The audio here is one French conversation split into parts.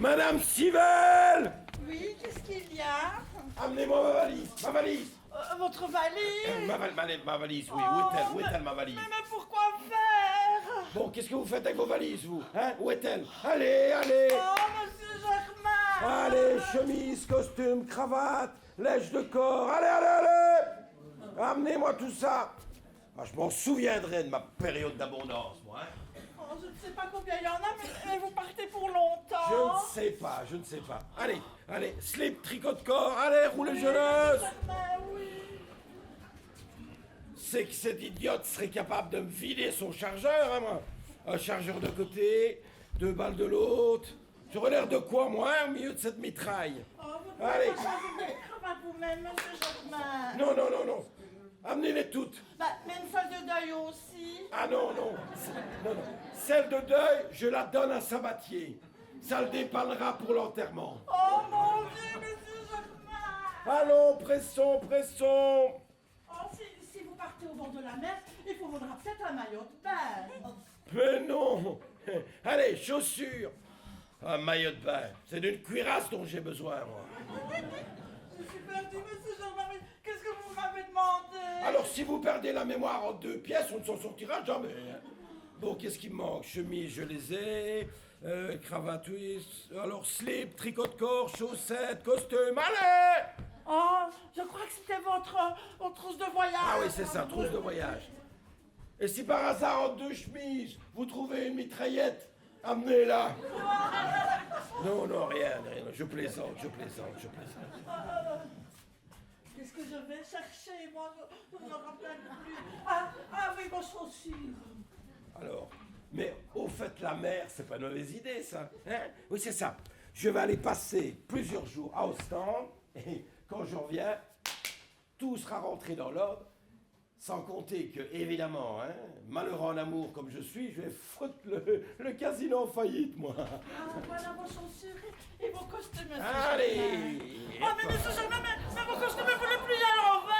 Madame Civelle! Oui, qu'est-ce qu'il y a? Amenez-moi ma valise, ma valise! Votre valise? Ma valise, oui. Oh, Où est-elle, ma valise? Mais pourquoi faire? Bon, qu'est-ce que vous faites avec vos valises, vous? Hein? Où est-elle? Allez, allez! Oh, monsieur Germain! Allez, chemise, costume, cravate, lèche de corps, allez, allez, allez! Amenez-moi tout ça! Ah, je m'en souviendrai de ma période d'abondance, moi, hein? Oh, je ne sais pas combien il y en a, mais vous partez pour longtemps. Je ne sais pas. Allez, allez, slip, tricot de corps, allez, roulez jeunesse! Germain, oui. C'est que cette idiote serait capable de me vider son chargeur, hein, moi. Un chargeur de côté, 2 balles de l'autre. J'aurais l'air de quoi, moi, au milieu de cette mitraille? Oh, vous Allez. pouvez pas vous mettre cravate vous-même, monsieur Germain. Non, non, non, non. Amenez-les toutes. Bah, mais une feuille de deuil aussi. Ah non, non. Non, non. Celle de deuil, je la donne à Sabatier. Ça le dépannera pour l'enterrement. Oh mon Dieu, monsieur Germain. Allons, pressons, pressons. Oh, si vous partez au bord de la mer, il vous faudra peut-être un maillot de bain. Mais non. Allez, chaussures. Un maillot de bain. C'est d'une cuirasse dont j'ai besoin, moi. Je suis perdu, monsieur Germain, mais qu'est-ce que vous m'avez demandé? Alors, si vous perdez la mémoire en 2 pièces, on ne s'en sortira jamais. Hein. Bon, qu'est-ce qui me manque? Chemise, je les ai. Cravate, oui. Alors, slip, tricot de corps, chaussettes, costume. Allez! Oh, je crois que c'était votre trousse de voyage. Ah oui, c'est ça, trousse de voyage. Et si par hasard, en 2 chemises, vous trouvez une mitraillette, amenez-la. Non, non, rien, rien. Je plaisante. Qu'est-ce que je vais chercher, moi? Je ne me rappelle plus. Ah oui, vos chaussures. Alors, mais au fait, la mer, c'est pas une mauvaise idée, ça. Hein? Oui, c'est ça. Je vais aller passer plusieurs jours à Ostende, et quand je reviens, tout sera rentré dans l'ordre, sans compter que, évidemment, hein, malheureux en amour comme je suis, je vais foutre le casino en faillite, moi. Ah, voilà vos chaussures et vos costumes, monsieur Allez! Germain. Oh, mais monsieur Germain, mais vos costumes, vous les pliez à l'envers.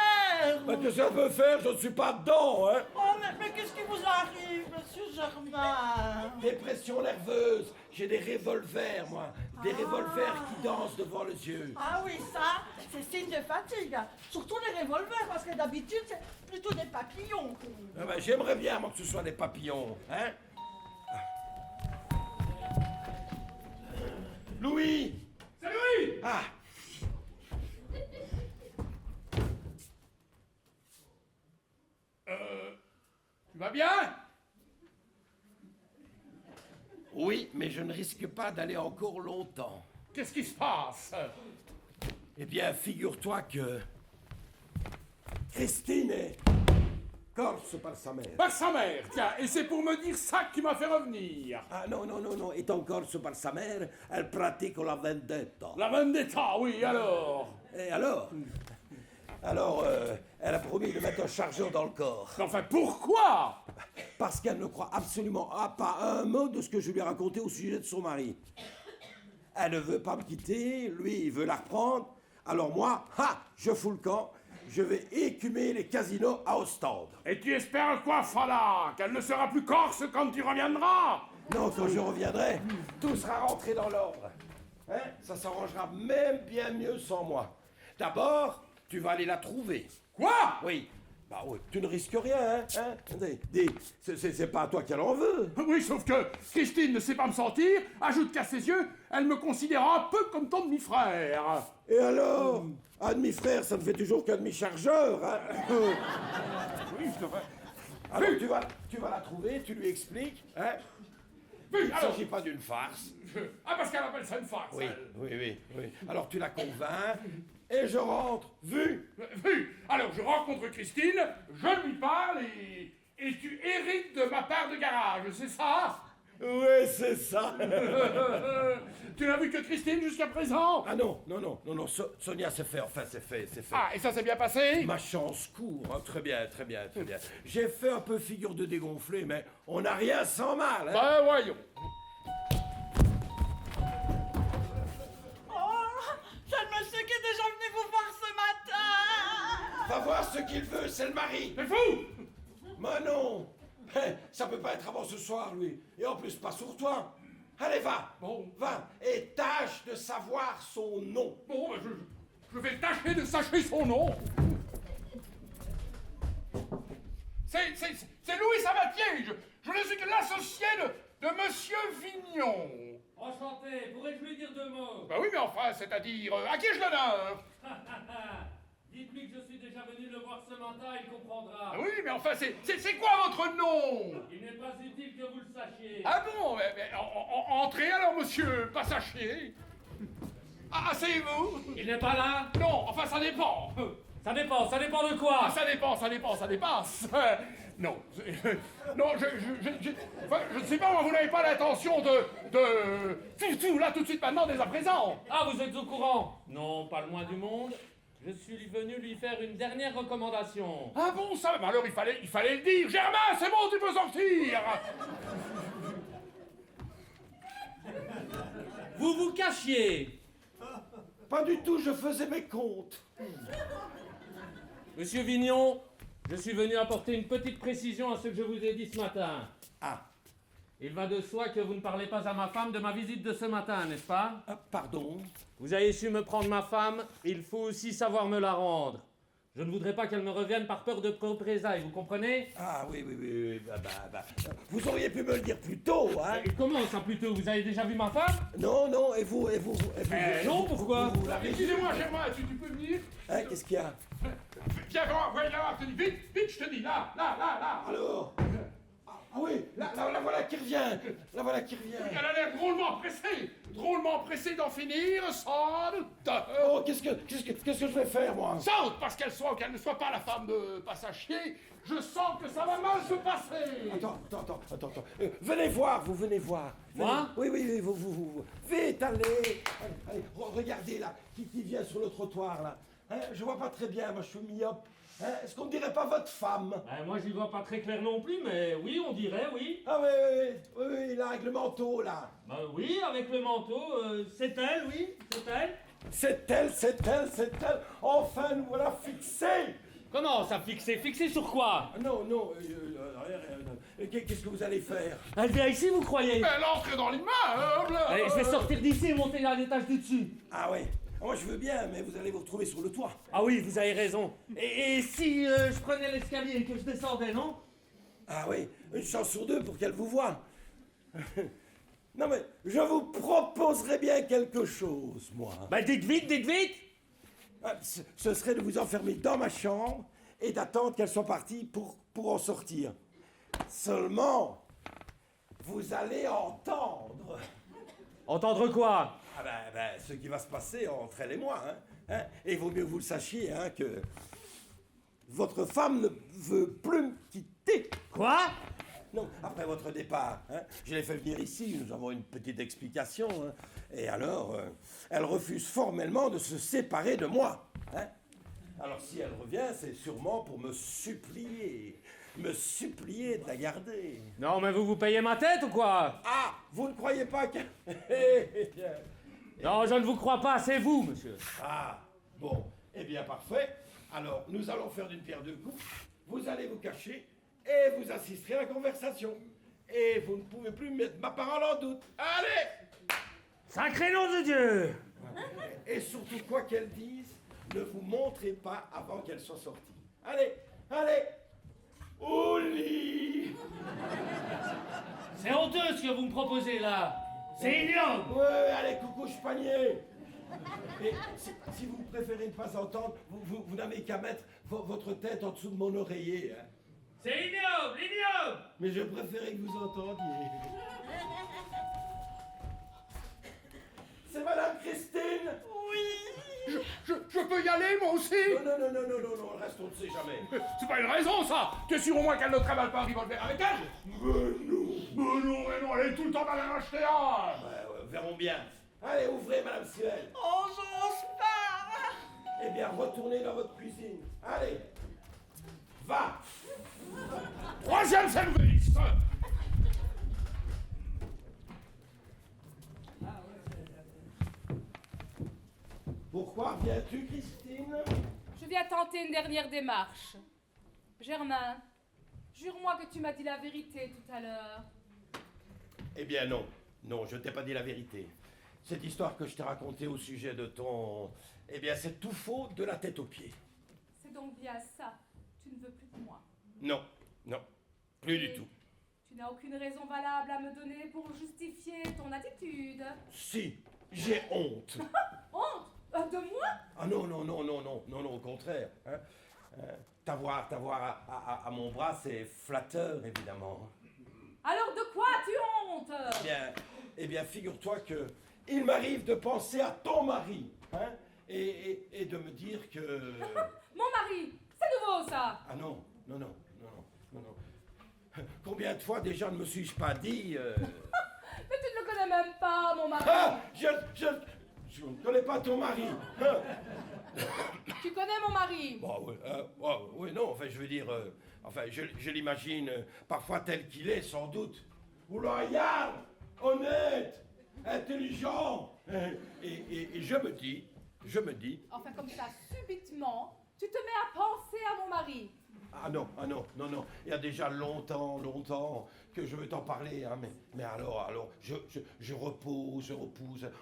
Bah, que ça peut faire, je ne suis pas dedans, hein. Oh, mais qu'est-ce qui vous arrive, monsieur Germain? Dépression nerveuse, j'ai des revolvers, moi. Des revolvers qui dansent devant les yeux. Ah oui, ça, c'est signe de fatigue. Surtout les revolvers, parce que d'habitude, c'est plutôt des papillons. Ah ben, j'aimerais bien, moi, que ce soit des papillons, hein. Louis! C'est Louis! Ah! Tu vas bien? Oui, mais je ne risque pas d'aller encore longtemps. Qu'est-ce qui se passe? Eh bien, figure-toi que... Christine est... corse par sa mère. Par sa mère, tiens, et c'est pour me dire ça qui m'a fait revenir. Ah non, non, non, non, étant corse par sa mère, elle pratique la vendetta. La vendetta, oui, alors? Et alors? Alors, elle a promis de mettre un chargeur dans le corps. Enfin, pourquoi? Parce qu'elle ne croit absolument pas un mot de ce que je lui ai raconté au sujet de son mari. Elle ne veut pas me quitter, lui, il veut la reprendre. Alors moi, je fous le camp, je vais écumer les casinos à Ostende. Et tu espères quoi, Fala? Qu'elle ne sera plus corse quand tu reviendras? Non, quand je reviendrai, tout sera rentré dans l'ordre. Hein? Ça s'arrangera même bien mieux sans moi. D'abord, tu vas aller la trouver. Quoi? Oui. Bah oui, tu ne risques rien, hein? C'est pas à toi qu'elle en veut. Oui, sauf que Christine ne sait pas me sentir, ajoute qu'à ses yeux, elle me considère un peu comme ton demi-frère. Et alors? Un demi-frère, ça ne fait toujours qu'un demi-chargeur, hein? Oui, je devrais... Alors tu vas la trouver, tu lui expliques, hein? Oui, Il ne alors... s'agit pas d'une farce. Ah, parce qu'elle appelle ça une farce, Oui, elle. oui. Alors tu la convaincs, et je rentre, vu? Oui, alors je rencontre Christine, je lui parle et tu hérites de ma part de garage, c'est ça? Oui, c'est ça. Tu n'as vu que Christine jusqu'à présent? Ah non, Sonia, c'est fait, enfin c'est fait. Ah, et ça s'est bien passé? Ma chance court, hein, très bien. J'ai fait un peu figure de dégonflé, mais on n'a rien sans mal, hein. Ben voyons. Oh, c'est le monsieur qui est déjà venu vous voir ce matin. Va voir ce qu'il veut, c'est le mari. C'est fou! Mais non, ça peut pas être avant ce soir, lui. Et en plus, pas sur toi. Allez, va. Bon. Va. Et tâche de savoir son nom. Bon, ben, je vais tâcher de sacher son nom. C'est Louis Sabatier. Je ne suis que l'associé de Monsieur Vignon. Enchanté, pourrais-je lui dire 2 mots? Bah oui, mais enfin, c'est-à-dire, à qui ai-je l'honneur? Dites-lui que je suis déjà venu le voir ce matin, il comprendra. Ah oui, mais enfin, c'est quoi votre nom? Il n'est pas utile que vous le sachiez. Ah bon, entrez alors, monsieur, pas sachier. Ah, asseyez-vous. Il n'est pas là? Non, enfin, ça dépend. Ça dépend de quoi? Ah, ça dépasse. Non, non, enfin, je ne sais pas, moi, vous n'avez pas l'intention tout là, tout de suite, maintenant, dès à présent. Ah, vous êtes au courant? Non, pas le moins du monde. Je suis venu lui faire une dernière recommandation. Ah bon, ça, mais alors il fallait le dire. Germain, c'est bon, tu peux sortir. Vous vous cachiez. Pas du tout, je faisais mes comptes. Monsieur Vignon, je suis venu apporter une petite précision à ce que je vous ai dit ce matin. Ah, Il va de soi que vous ne parlez pas à ma femme de ma visite de ce matin, n'est-ce pas? pardon. Vous avez su me prendre ma femme, il faut aussi savoir me la rendre. Je ne voudrais pas qu'elle me revienne par peur de représailles, vous comprenez? Ah oui, vous auriez pu me le dire plus tôt, hein. Et comment ça plutôt? Vous avez déjà vu ma femme? Non, et vous, Non, pourquoi? vous l'avez vu. Excusez-moi, Germain, tu peux venir? Hein, qu'est-ce qu'il y a? Viens, voyons là, je te dis, vite, je te dis, là. Alors? Ah oui, la voilà qui revient. La voilà qui revient. Elle a l'air drôlement pressée d'en finir, sans doute. Oh, qu'est-ce que je vais faire, moi? Sans doute, parce qu'elle ne soit pas la femme de Passachier, je sens que ça va mal se passer. Attends. Venez voir. Venez. Moi? Oui, vous. Vite, allez, regardez là, qui vient sur le trottoir là. Hein, je vois pas très bien, moi je suis myope. Hein, est-ce qu'on ne dirait pas votre femme? Moi j'y vois pas très clair non plus, mais oui, on dirait, oui. Ah oui, là, avec le manteau là. Oui, avec le manteau, c'est elle, oui, c'est elle. C'est elle. Enfin, nous voilà fixés. Comment ça, fixé? Fixé sur quoi? Non, qu'est-ce que vous allez faire? Elle vient ici, vous croyez? Elle entre dans l'immeuble. Allez, je vais sortir d'ici et monter à l'étage du dessus. Ah ouais, moi je veux bien, mais vous allez vous retrouver sur le toit. Ah oui, vous avez raison. Et si je prenais l'escalier et que je descendais, non? Ah oui, une chance sur 2 pour qu'elle vous voie. Non mais, je vous proposerais bien quelque chose, moi. Bah dites vite. Ah, ce serait de vous enfermer dans ma chambre et d'attendre qu'elle soit partie pour en sortir. Seulement, vous allez entendre. Entendre quoi? Ah ben, ce qui va se passer entre elle et moi, hein. Et il vaut mieux que vous le sachiez, hein, que votre femme ne veut plus me quitter. Quoi? Non, après votre départ, hein, je l'ai fait venir ici, nous avons une petite explication, hein, et alors, elle refuse formellement de se séparer de moi. Hein. Alors si elle revient, c'est sûrement pour me supplier de la garder. Non, mais vous payez ma tête ou quoi? Ah, vous ne croyez pas que... Non, je ne vous crois pas, c'est vous, monsieur. Ah, bon, eh bien parfait. Alors, nous allons faire d'une pierre deux coups. Vous allez vous cacher et vous assisterez à la conversation. Et vous ne pouvez plus mettre ma parole en doute. Allez! Sacré nom de Dieu! Et surtout, quoi qu'elle dise, ne vous montrez pas avant qu'elle soit sortie. Allez! Au lit! C'est honteux ce que vous me proposez là. C'est ignoble. Ouais, allez, coucou, panier. Et si vous préférez ne pas entendre, vous n'avez qu'à mettre votre tête en dessous de mon oreiller. Hein. C'est ignoble. Mais je préférais que vous entendiez. C'est Madame Christine? Oui. Je peux y aller, moi aussi? Non, reste, on ne sait jamais. C'est pas une raison, ça. Tu es sûr au moins qu'elle ne travaille pas un revolver avec elle? Mais non, elle est tout le temps dans la racheter un. Ouais, verrons bien. Allez, ouvrez, Madame Sirel. Oh, j'ose pas. Eh bien, retournez dans votre cuisine. Allez. Va. Troisième service. Pourquoi viens-tu, Christine? Je viens tenter une dernière démarche. Germain, jure-moi que tu m'as dit la vérité tout à l'heure. Eh bien non. Non, je ne t'ai pas dit la vérité. Cette histoire que je t'ai racontée au sujet de ton... Eh bien, c'est tout faux de la tête aux pieds. C'est donc bien ça. Tu ne veux plus de moi. Non, non, plus du tout. Tu n'as aucune raison valable à me donner pour justifier ton attitude. Si, j'ai honte. Honte de moi? Ah non, non, non, non, non, non, non, au contraire. Hein. T'avoir à mon bras, c'est flatteur, évidemment. Alors de quoi as-tu honte? Eh bien, figure-toi que il m'arrive de penser à ton mari, hein, et de me dire que... Mon mari, c'est nouveau ça. Ah non, non, non, non, non, non, non. Combien de fois déjà ne me suis-je pas dit... Mais tu ne le connais même pas, mon mari. Ah, je ne connais pas ton mari. Hein. Tu connais mon mari? Bon, oui, non, enfin, je veux dire, je l'imagine parfois tel qu'il est, sans doute. Loyal, honnête, intelligent. Et je me dis, Enfin, comme ça, subitement, tu te mets à penser à mon mari. ah non, non, non, il y a déjà longtemps que je veux t'en parler, hein, mais alors, je repousse,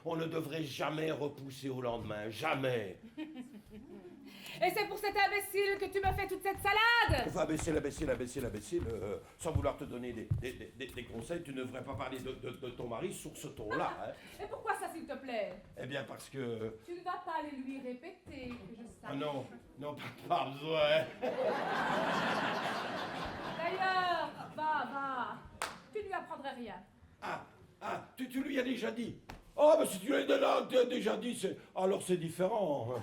on ne devrait jamais repousser au lendemain, jamais. Et c'est pour cet imbécile que tu me fais toute cette salade? Enfin, imbécile, sans vouloir te donner des conseils, tu ne devrais pas parler de ton mari sur ce ton-là, hein. Et pourquoi ça, s'il te plaît? Eh bien, parce que... Tu ne vas pas aller lui répéter que je sache. Ah non, non, pas besoin. D'ailleurs, va. Tu ne lui apprendrais rien. Tu lui as déjà dit. Oh, mais si tu lui as déjà dit, alors c'est différent.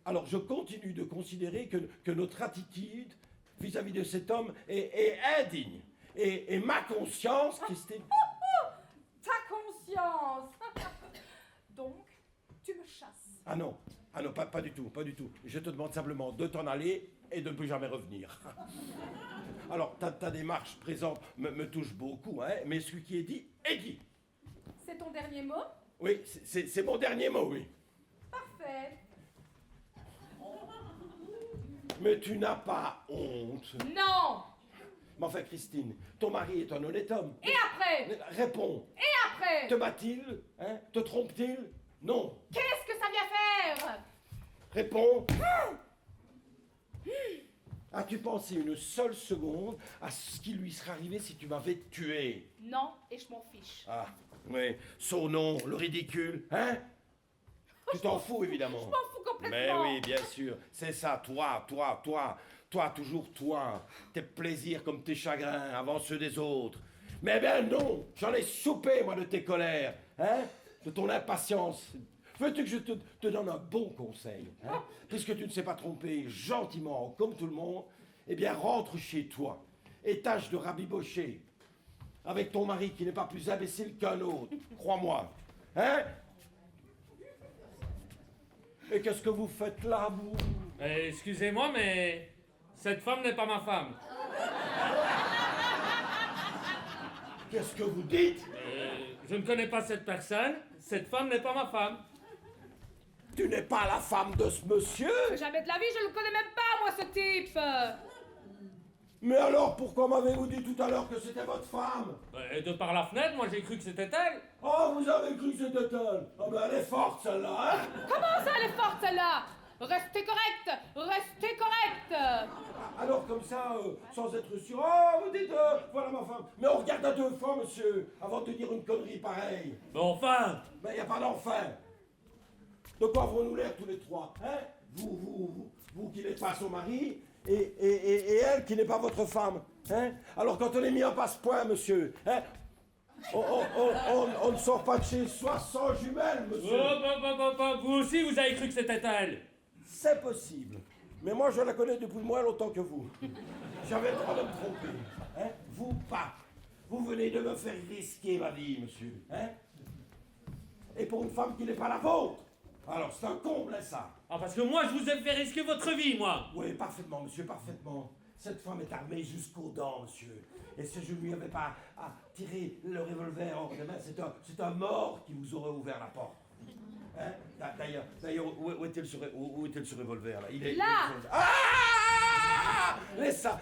Alors, je continue de considérer que notre attitude vis-à-vis de cet homme est indigne. Et ma conscience, Christine... Ta conscience. Donc, tu me chasses. Ah non, pas du tout. Je te demande simplement de t'en aller et de ne plus jamais revenir. Alors, ta démarche présente me touche beaucoup, hein, mais ce qui est dit, est dit. C'est ton dernier mot? Oui, c'est mon dernier mot, oui. Parfait. Mais tu n'as pas honte. Non. Mais enfin, Christine, ton mari est un honnête homme. Et après? Réponds. Et après? Te bat-il? Hein? Te trompe-t-il? Non. Qu'est-ce que ça vient faire? Réponds. As-tu pensé une seule seconde à ce qui lui serait arrivé si tu m'avais tué? Non, et je m'en fiche. Ah, oui, son nom, le ridicule, hein? Tu t'en fous, évidemment. Je m'en fous complètement. Mais oui, bien sûr, c'est ça, toi, toujours toi. Tes plaisirs comme tes chagrins avant ceux des autres. Mais ben non, j'en ai soupé, moi, de tes colères, hein? De ton impatience. Veux-tu que je te donne un bon conseil, hein? Puisque tu ne sais pas tromper gentiment, comme tout le monde, eh bien, rentre chez toi et tâche de rabibocher avec ton mari qui n'est pas plus imbécile qu'un autre, crois-moi, hein? Et qu'est-ce que vous faites là, vous? Excusez-moi, mais cette femme n'est pas ma femme. Qu'est-ce que vous dites? Je ne connais pas cette personne. Cette femme n'est pas ma femme. Tu n'es pas la femme de ce monsieur? Jamais de la vie, je ne le connais même pas, moi, ce type. Mais alors, pourquoi m'avez-vous dit tout à l'heure que c'était votre femme? Et de par la fenêtre, moi j'ai cru que c'était elle. Oh, vous avez cru que c'était elle? Oh, ben elle est forte, celle-là, hein? Comment ça, elle est forte, celle-là? Restez correct. Alors, comme ça, sans être sûr, oh, vous dites, voilà ma femme. Mais on regarde à deux fois, monsieur, avant de dire une connerie pareille. Mais enfin! Mais il n'y a pas d'enfin. De quoi avons-nous l'air tous les trois, hein? Vous qui n'êtes pas son mari, et elle qui n'est pas votre femme, hein? Alors quand on est mis en passe-point, monsieur, hein? On ne sort pas de chez soi sans jumelles, monsieur. Vous aussi, vous avez cru que c'était elle. C'est possible. Mais moi, je la connais depuis moins longtemps que vous. J'avais le droit de me tromper. Hein? Vous, pas. Vous venez de me faire risquer ma vie, monsieur. Hein? Et pour une femme qui n'est pas la vôtre. Alors, c'est un comble, hein, ça. Ah, parce que moi, je vous ai fait risquer votre vie, moi. Oui, parfaitement, monsieur, parfaitement. Cette femme est armée jusqu'aux dents, monsieur. Et si je ne lui avais pas tiré le revolver hors des mains, c'est un mort qui vous aurait ouvert la porte. Hein? D'ailleurs, où est-il ce revolver, là? Il est Là! Ah! Laisse ça,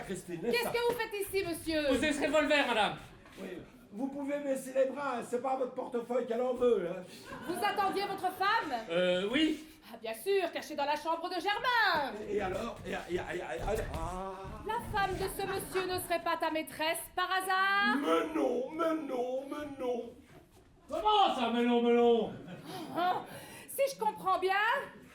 Christine, laisse Qu'est-ce ça. que vous faites ici, monsieur? Posez ce revolver, madame. Oui, vous pouvez baisser les bras, hein, c'est pas votre portefeuille qu'elle en veut. Hein. Vous attendiez votre femme? Oui. Ah, bien sûr, cachée dans la chambre de Germain. Et alors ah. La femme de ce monsieur ne serait pas ta maîtresse par hasard? Mais non, mais non, mais non. Comment ça, melon? Hein? Si je comprends bien,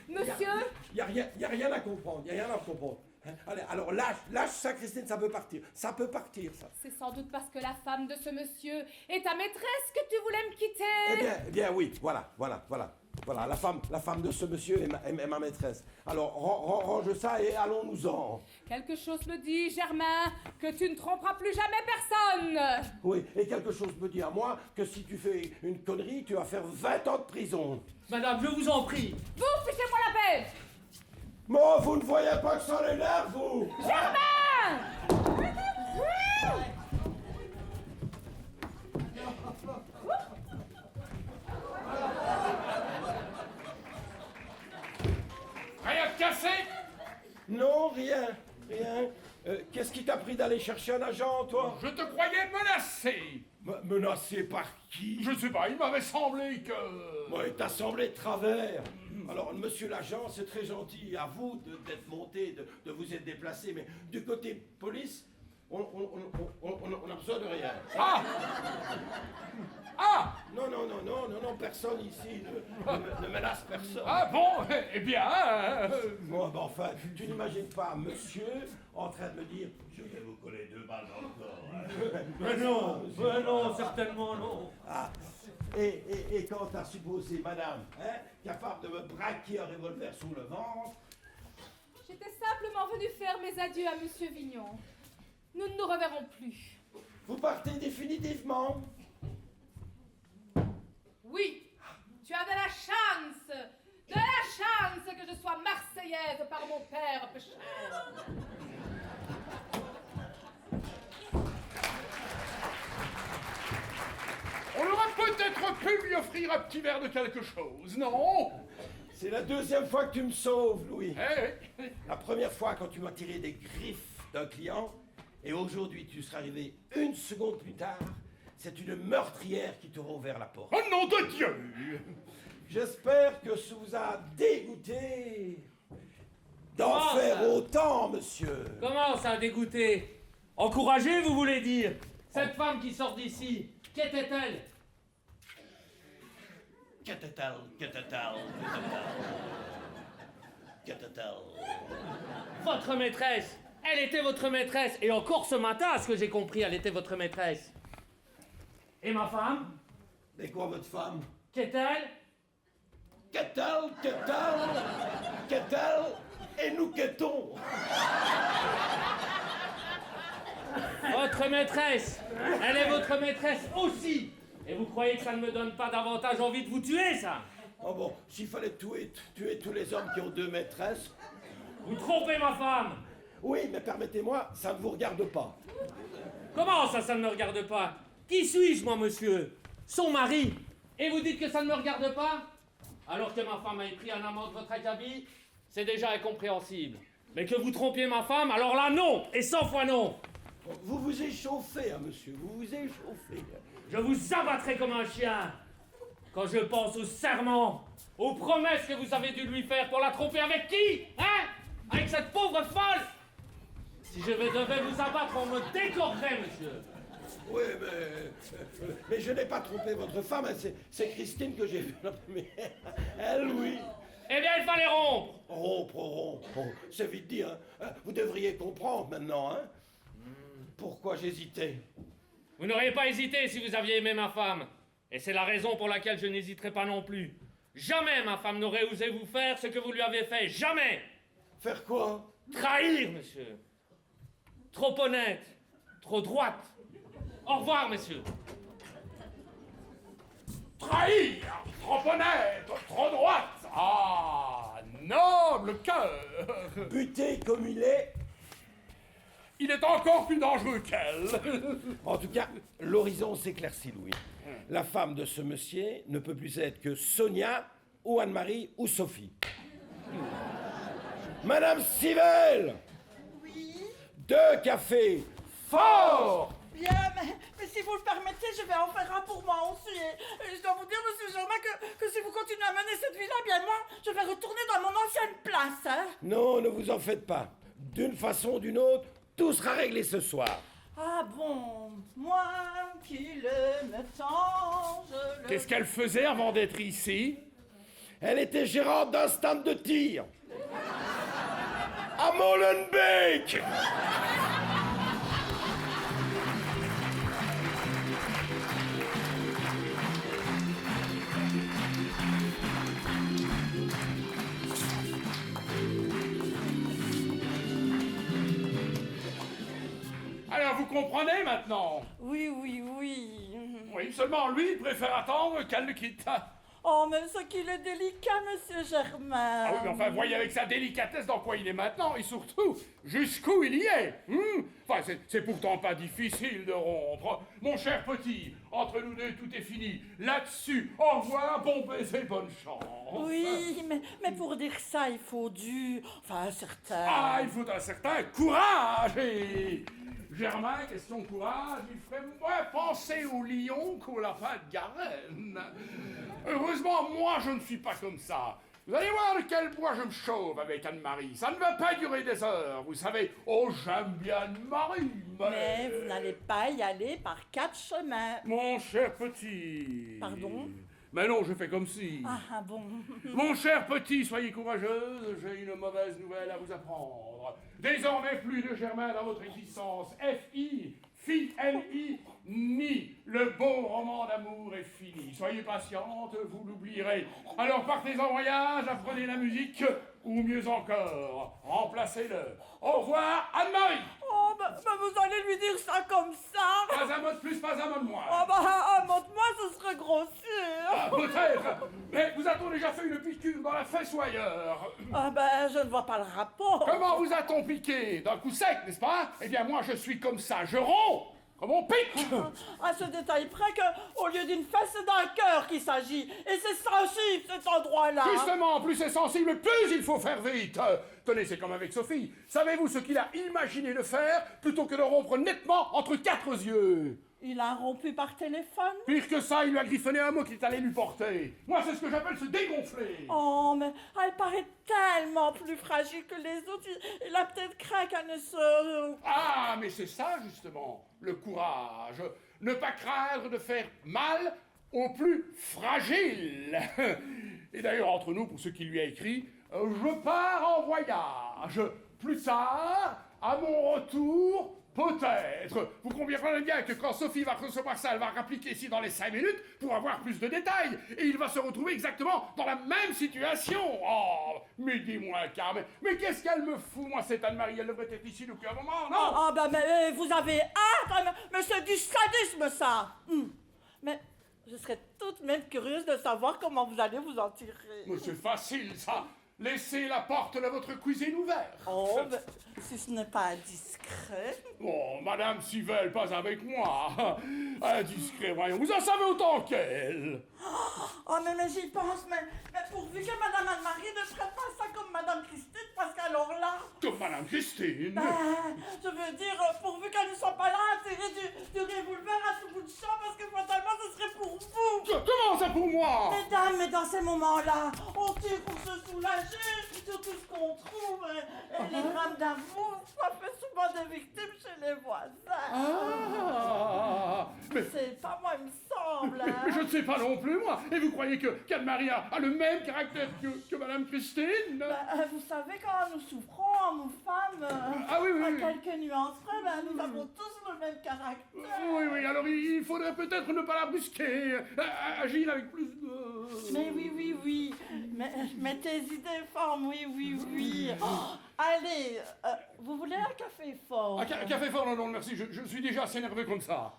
monsieur... Y a rien à comprendre, y a rien à comprendre. Hein? Allez, alors lâche ça, Christine, ça peut partir. Ça peut partir, ça. C'est sans doute parce que la femme de ce monsieur est ta maîtresse que tu voulais me quitter. Eh bien, oui, voilà. Voilà, la femme de ce monsieur est ma maîtresse. Alors, range ça et allons-nous-en. Quelque chose me dit, Germain, que tu ne tromperas plus jamais personne. Oui, et quelque chose me dit à moi que si tu fais une connerie, tu vas faire 20 ans de prison. Madame, je vous en prie. Vous, fichez-moi la paix. Bon, vous ne voyez pas que ça l'énerve, vous? Germain! Rien de cassé? Non, rien. Qu'est-ce qui t'a pris d'aller chercher un agent, toi? Je te croyais menacé. Menacé par qui? Je ne sais pas, il m'avait semblé que... Ouais, t'as semblé de travers. Alors, monsieur l'agent, c'est très gentil à vous d'être monté, de vous être déplacé, mais du côté police, on a besoin de rien. Ah! Ah! Non, personne ici ne menace personne. Ah bon? Eh bien... Bon, ben enfin, tu n'imagines pas monsieur en train de me dire « Je vais vous coller 2 balles dans le corps. Hein. » Mais non, certainement non. Ah, et quand t'as supposé, madame, hein, capable de me braquer un revolver sous le ventre, J'étais simplement venue faire mes adieux à monsieur Vignon. Nous ne nous reverrons plus. vous partez définitivement? Oui, tu as de la chance que je sois marseillaise par mon père pécheur. On aurait peut-être pu lui offrir un petit verre de quelque chose, non? C'est la 2e fois que tu me sauves, Louis. Eh, La première fois quand tu m'as tiré des griffes d'un client, et aujourd'hui tu seras arrivé 1 seconde plus tard, c'est une meurtrière qui t'aura ouvert la porte. oh nom de Dieu! J'espère que ça vous a dégoûté d'en Ah, faire ça. autant, monsieur. Comment ça, dégoûté? Encouragé, vous voulez dire? Cette femme qui sort d'ici, qu'était-elle? Votre maîtresse. Elle était votre maîtresse. Et encore ce matin, à ce que j'ai compris, elle était votre maîtresse. Et ma femme? Mais quoi, votre femme? Qu'est-elle? Qu'est-elle? Et nous qu'est-on? Votre maîtresse. Elle est votre maîtresse aussi. Et vous croyez que ça ne me donne pas davantage envie de vous tuer, ça? Oh bon, s'il fallait tuer tous les hommes qui ont 2 maîtresses... Vous trompez ma femme. Oui, mais permettez-moi, ça ne vous regarde pas. Comment ça ne me regarde pas? Qui suis-je, moi, monsieur? Son mari. Et vous dites que ça ne me regarde pas? Alors que ma femme a pris un amant de votre acabit, c'est déjà incompréhensible. Mais que vous trompiez ma femme, alors là, non! Et 100 fois non! Vous vous échauffez, hein, monsieur, vous vous échauffez. Je vous abattrai comme un chien quand je pense aux serments, aux promesses que vous avez dû lui faire pour la tromper avec qui? Hein? Avec cette pauvre folle? Si je devais vous abattre, on me décorerait, monsieur. Oui, mais je n'ai pas trompé votre femme, hein, c'est Christine que j'ai vue la première. Elle, oui. Eh bien, il fallait rompre. Rompre. C'est vite dit, hein. Vous devriez comprendre maintenant, hein. Pourquoi j'hésitais? Vous n'auriez pas hésité si vous aviez aimé ma femme. Et c'est la raison pour laquelle je n'hésiterai pas non plus. Jamais ma femme n'aurait osé vous faire ce que vous lui avez fait. Jamais! Faire quoi? Trahir, monsieur. Trop honnête. Trop droite. Au revoir, monsieur. Trahir! Trop honnête! Trop droite! Ah! Noble cœur! Buté comme il est. Il est encore plus dangereux qu'elle! En tout cas, l'horizon s'éclaircit, Louis. La femme de ce monsieur ne peut plus être que Sonia, ou Anne-Marie, ou Sophie. Madame Sivelle! Oui. 2 cafés forts! Bien, mais si vous le permettez, je vais en faire un pour moi aussi. Et je dois vous dire, monsieur Germain, que si vous continuez à mener cette vie-là, bien moi, je vais retourner dans mon ancienne place, hein. Non, ne vous en faites pas. D'une façon ou d'une autre, tout sera réglé ce soir. Ah bon, moi qu'il aime tant, je le... Qu'est-ce qu'elle faisait avant d'être ici? Elle était gérante d'un stand de tir. À Molenbeek. Alors vous comprenez maintenant? Oui, oui, oui. Oui, seulement lui, il préfère attendre qu'elle le quitte. Oh, mais ce qu'il est délicat, monsieur Germain. Ah oui, mais enfin, voyez avec sa délicatesse dans quoi il est maintenant, et surtout, jusqu'où il y est. Enfin, c'est pourtant pas difficile de rompre. Mon cher petit, entre nous deux, tout est fini. Là-dessus, au revoir, bon baiser, bonne chance. Oui, mais pour dire ça, il faut enfin, un certain... Ah, il faut un certain courage, et... Germain, question de courage, il ferait moins penser au lion qu'au lapin de Garenne. Heureusement, moi, je ne suis pas comme ça. Vous allez voir de quel bois je me chauffe avec Anne-Marie. Ça ne va pas durer des heures, vous savez. Oh, j'aime bien Anne-Marie, Mais vous n'allez pas y aller par 4 chemins. Mon cher petit... Pardon? Mais non, je fais comme si... Ah bon. Mon cher petit, soyez courageuse, j'ai une mauvaise nouvelle à vous apprendre. Désormais, plus de Germain dans votre existence. F.I., F.I.L.I., ni le beau roman d'amour est fini. Soyez patiente, vous l'oublierez. Alors partez en voyage, apprenez la musique, ou mieux encore, remplacez-le. Au revoir, Anne-Marie. Oh, bah, vous allez lui dire ça comme ça. Pas un mot de plus, pas un mot de moins. Oh, bah, un mot de moi, ce serait grossier. Ah, peut-être, mais vous a-t-on déjà fait une piqûre dans la fesse ou ailleurs? Ah, ben, je ne vois pas le rapport. Comment vous a-t-on piqué? D'un coup sec, n'est-ce pas? Eh bien, moi, je suis comme ça, je romps, comme on pique. À ce détail près qu'au lieu d'une fesse, c'est d'un cœur qu'il s'agit. Et c'est sensible, cet endroit-là. Justement, plus c'est sensible, plus il faut faire vite. Tenez, c'est comme avec Sophie. Savez-vous ce qu'il a imaginé de faire plutôt que de rompre nettement entre 4 yeux? Il a rompu par téléphone. Pire que ça, il lui a griffonné un mot qu'il est allé lui porter. Moi, c'est ce que j'appelle se dégonfler. Oh, mais elle paraît tellement plus fragile que les autres. Il a peut-être craint qu'elle ne se... Ah, mais c'est ça, justement, le courage. Ne pas craindre de faire mal aux plus fragiles. Et d'ailleurs, entre nous, pour ceux qui lui a écrit, je pars en voyage. Plus tard, à mon retour, peut-être. Vous comprenez bien que quand Sophie va recevoir ça, elle va rappliquer ici dans les 5 minutes pour avoir plus de détails. Et il va se retrouver exactement dans la même situation. Oh, mais dis-moi, Carmen, mais qu'est-ce qu'elle me fout, moi, cette Anne-Marie? Elle devrait être ici depuis un moment, non? Ah, ben, mais vous avez hâte, mais c'est du sadisme, ça. Mais je serais toute de même curieuse de savoir comment vous allez vous en tirer. Mais c'est facile, ça. Laissez la porte de votre cuisine ouverte. Oh, ben, si ce n'est pas indiscret. Oh, Madame Sivelle, pas avec moi. Indiscret, voyons. Vous en savez autant qu'elle. Oh, mais j'y pense, mais pourvu que Madame Anne-Marie ne ferait pas ça comme Madame Christine, parce qu'alors là... Comme Madame Christine. Je veux dire, pourvu qu'elle ne soit pas là à tirer du revolver à tout bout de champ, parce que fatalement, ce serait pour vous. Comment ça pour moi? Mesdames, mais dans ces moments-là, on tire pour se soulager sur tout ce qu'on trouve. Et les drames d'amour, ça fait souvent des victimes chez les voisins. Ah, mais C'est pas moi, il me semble. je ne sais pas non plus, moi. Et vous croyez que qu'Anne-Marie a le même caractère que Madame Christine? Vous savez, quand nous souffrons, nous femmes, Ah oui, oui, à oui. quelques nuances près, nous avons tous le même caractère. Oui, oui, alors il faudrait peut-être ne pas la brusquer, agir avec plus de... Mais oui. Mais tes idées forment, oui. Oh, allez, vous voulez un café fort? Un café fort, non, merci, je suis déjà assez nerveux comme ça.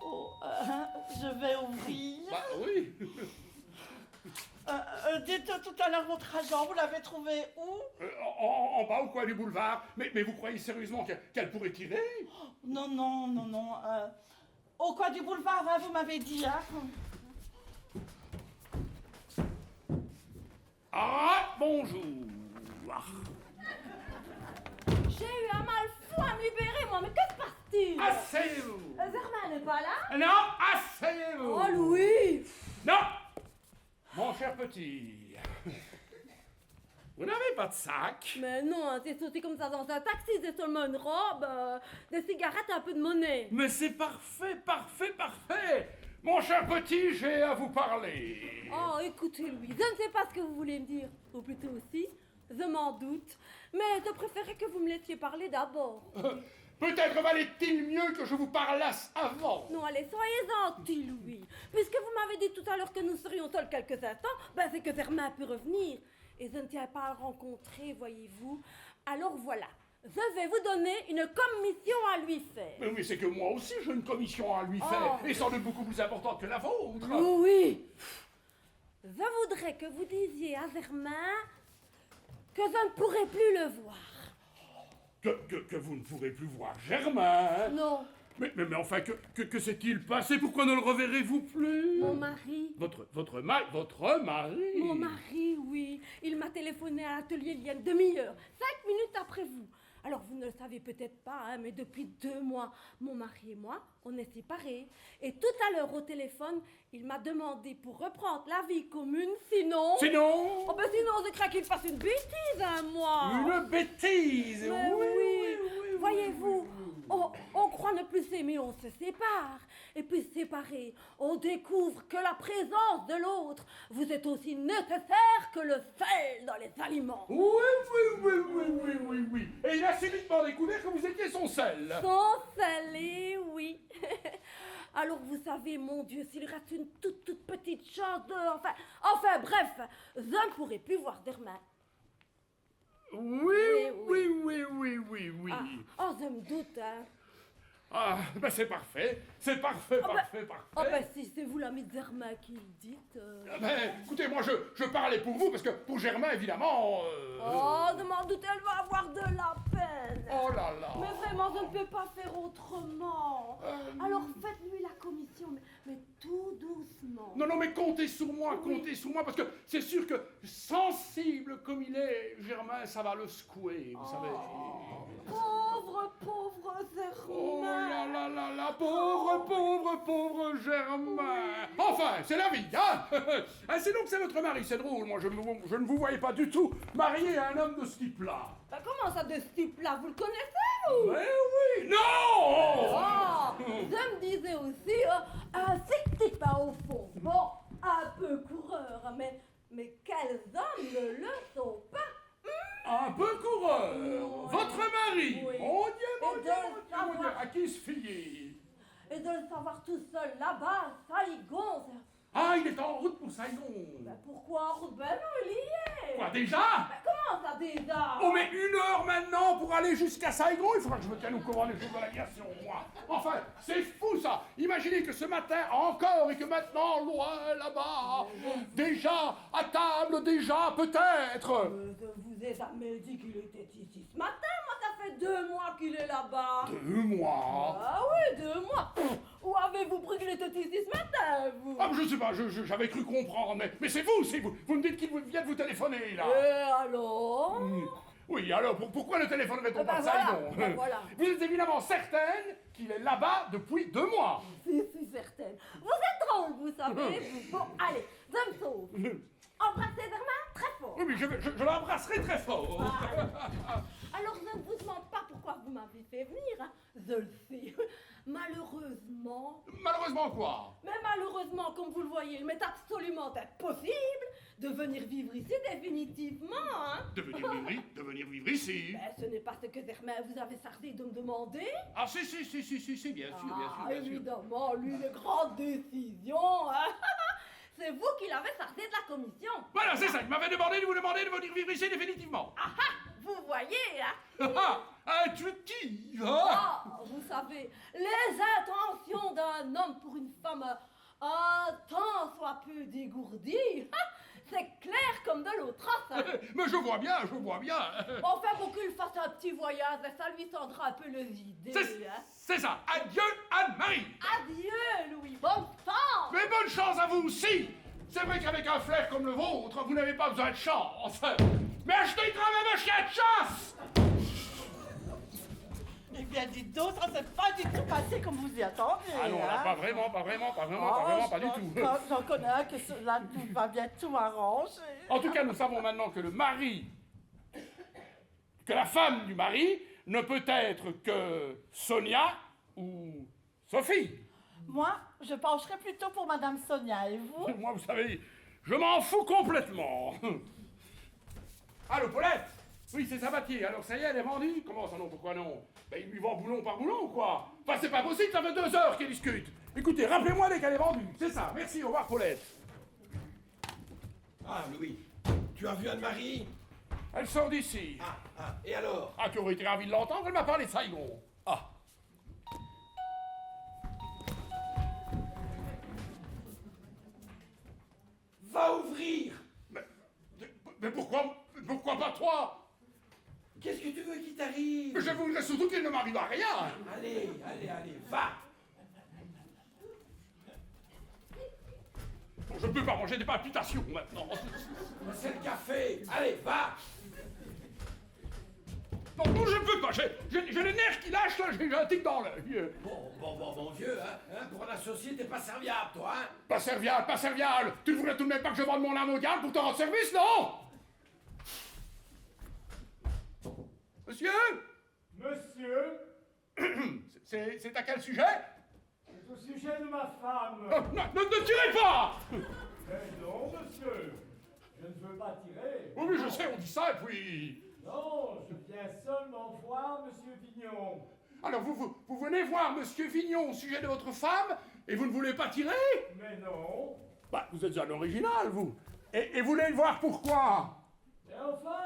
Oh, je vais ouvrir. Bah oui. Dites tout à l'heure votre agent, vous l'avez trouvé où? En bas au coin du boulevard. Mais vous croyez sérieusement qu'elle pourrait tirer? Non. Au coin du boulevard, hein, vous m'avez dit, hein? Ah, bonjour. J'ai eu un mal fou à me libérer, moi, mais que se passe-t-il? asseyez-vous. Germain n'est pas là? Non, asseyez-vous. Oh, Louis! Non, mon cher petit, vous n'avez pas de sac? Mais non, hein, t'es sauté comme ça dans un taxi, c'est seulement une robe, des cigarettes et un peu de monnaie. Mais c'est parfait, parfait, parfait. Mon cher petit, j'ai à vous parler. Oh, écoutez, Louis, je ne sais pas ce que vous voulez me dire, ou plutôt aussi, je m'en doute, mais je préférais que vous me laissiez parler d'abord. Peut-être valait-il mieux que je vous parlasse avant. Non, allez, soyez gentil, Louis. Puisque vous m'avez dit tout à l'heure que nous serions seuls quelques instants, ben c'est que Germain peut revenir. Et je ne tiens pas à le rencontrer, voyez-vous. Alors voilà, je vais vous donner une commission à lui faire. Mais oui, c'est que moi aussi j'ai une commission à lui faire, et sans doute beaucoup plus importante que la vôtre. Oui. Je voudrais que vous disiez à Germain que je ne pourrai plus le voir. Que vous ne pourrez plus voir Germain. Non, Mais enfin, que s'est-il passé? Pourquoi ne le reverrez-vous plus? mon mari. Votre mari? Mon mari, oui. Il m'a téléphoné à l'atelier il y a une demi-heure, 5 minutes après vous. Alors, vous ne le savez peut-être pas, hein, mais depuis 2 mois, mon mari et moi, on est séparés. Et tout à l'heure au téléphone, il m'a demandé pour reprendre la vie commune, sinon... Sinon? Oh ben sinon, je crains qu'il fasse une bêtise, hein, moi. Une bêtise! Mais oui. Voyez-vous, on croit ne plus s'aimer, on se sépare. Et puis séparés, on découvre que la présence de l'autre vous est aussi nécessaire que le sel dans les aliments. Oui. Et il a subitement découvert que vous étiez son sel. Son salé, oui. Alors vous savez, mon Dieu, s'il reste une toute petite chance de... Enfin, bref, je ne pourrai plus voir Germain. Oui. Ah, je me doute, hein. Ah, ben c'est parfait. C'est parfait. Oh ben si c'est vous l'ami de Germain qui le dites... Ben, écoutez, moi je parlais pour vous, parce que pour Germain, évidemment... Oh, je m'en doute, elle va avoir de la peine. Oh là là. Mais vraiment, je ne peux pas faire autrement. Alors faites-lui la commission, mais tout doucement. Non, mais comptez sur moi, parce que c'est sûr que, sensible comme il est, Germain, ça va le secouer, vous savez. Pauvre Germain. Oh là, pauvre Germain. Enfin, c'est la vie, hein. Ah, c'est donc c'est votre mari, c'est drôle, moi je ne vous voyais pas du tout marié à un homme de ce type-là. Bah, comment ça, de ce type-là? Vous le connaissez, vous? Mais oui, non. Oh, je me disais aussi, un sick type, hein, au fond. Bon, un peu coureur, mais quels hommes ne le sont pas? Un peu coureur. Oui. Votre mari. Oui. Mon Dieu, savoir- à qui se fier? Et de le savoir tout seul là-bas, Saigon. Ah, il est en route pour Saigon. Ben pourquoi en route? Ben non, il y est. Quoi, déjà? Ben comment ça déjà? Oh, mais 1 heure maintenant pour aller jusqu'à Saigon? Il faudra que je me tienne au courant des choses de l'aviation, moi. Enfin, c'est fou, ça. Imaginez que ce matin encore et que maintenant, loin là-bas, déjà, à table, déjà, peut-être. Je vous ai jamais dit qu'il était ici ce matin. Moi, ça fait 2 mois qu'il est là-bas. 2 mois. Ah oui, 2 mois. Où avez-vous pris qu'il était ici ce matin, vous? Ah, je sais pas, j'avais cru comprendre, mais c'est vous. Vous me dites qu'il vient de vous téléphoner, là. Et alors? Oui, alors pourquoi le téléphone ne répond pas de voilà, Saigon? ben voilà. Vous êtes évidemment certaine qu'il est là-bas depuis 2 mois. Si, certaine. Vous êtes drôle, vous savez. Bon, allez, je me sauve. Embrassez Germain très fort. Oui, mais je l'embrasserai très fort. Alors, je ne vous demande pas pourquoi vous m'avez fait venir, hein. Je le sais. Malheureusement. Malheureusement quoi? Mais malheureusement, comme vous le voyez, il m'est absolument impossible de venir vivre ici définitivement, hein. De venir vivre ici. Ben, ce n'est pas ce que Germain vous avait tardé de me demander. Ah si, bien sûr. Évidemment, lui, les grandes décisions, hein. C'est vous qui l'avez chargé de la commission. Voilà, c'est ça, il m'avait demandé de vous demander de venir vivre ici définitivement. Ah ah, vous voyez, hein. Intuitive, hein? Ah, vous savez, les intentions d'un homme pour une femme un tant soit peu dégourdie, c'est clair comme de l'eau trace. Mais je vois bien. Enfin, pour qu'il fasse un petit voyage, ça lui tendra un peu les idées. Hein. C'est ça, adieu Anne-Marie. Adieu, Louis, bonne chance. Mais bonne chance à vous aussi. C'est vrai qu'avec un flair comme le vôtre, vous n'avez pas besoin de chance. Mais achetez quand même un chien de chasse. Eh bien, bien, dites donc, ça s'est pas du tout passé comme vous y attendiez. Ah non, là, hein. pas vraiment, pas du tout. J'en connais un que cela tout va bien tout arranger. En tout cas, nous savons maintenant que que la femme du mari ne peut être que Sonia ou Sophie. Moi, je pencherais plutôt pour Madame Sonia, et vous? Moi, vous savez, je m'en fous complètement. Allô, Paulette? Oui, c'est Sabatier. Alors, ça y est, elle est vendue? Comment ça, non? Pourquoi non? Ben, il lui vend boulon par boulon, ou quoi? Enfin, c'est pas possible, ça fait 2 heures qu'ils discutent. Écoutez, rappelez-moi dès qu'elle est vendue. C'est ça, merci, au revoir, Paulette. Ah, Louis, tu as vu Anne-Marie? Elle sort d'ici. Et alors? Ah, tu aurais été ravi de l'entendre, elle m'a parlé de Saigon. Ah. Va ouvrir! Mais pourquoi pas toi? Qu'est-ce que tu veux qu'il t'arrive? Je voudrais surtout qu'il ne m'arrive à rien. Allez, va! Bon, je peux pas manger des palpitations maintenant. C'est le café! Allez, va! Non, je peux pas, j'ai les nerfs qui lâchent, là, j'ai un tic dans l'œil. Bon vieux, hein, pour un associé, t'es pas serviable, toi, hein? Pas serviable. Tu ne voudrais tout de même pas que je vende mon âme au diable pour te rendre service, non? Monsieur? C'est à quel sujet? C'est au sujet de ma femme. Ne tirez pas! Mais non, monsieur. Je ne veux pas tirer. Oui, mais je sais, on dit ça, et puis... Non, je viens seulement voir monsieur Vignon. Alors, vous venez voir monsieur Vignon au sujet de votre femme, et vous ne voulez pas tirer? Mais non. Bah, vous êtes un original, vous. Et vous voulez voir pourquoi? Et enfin,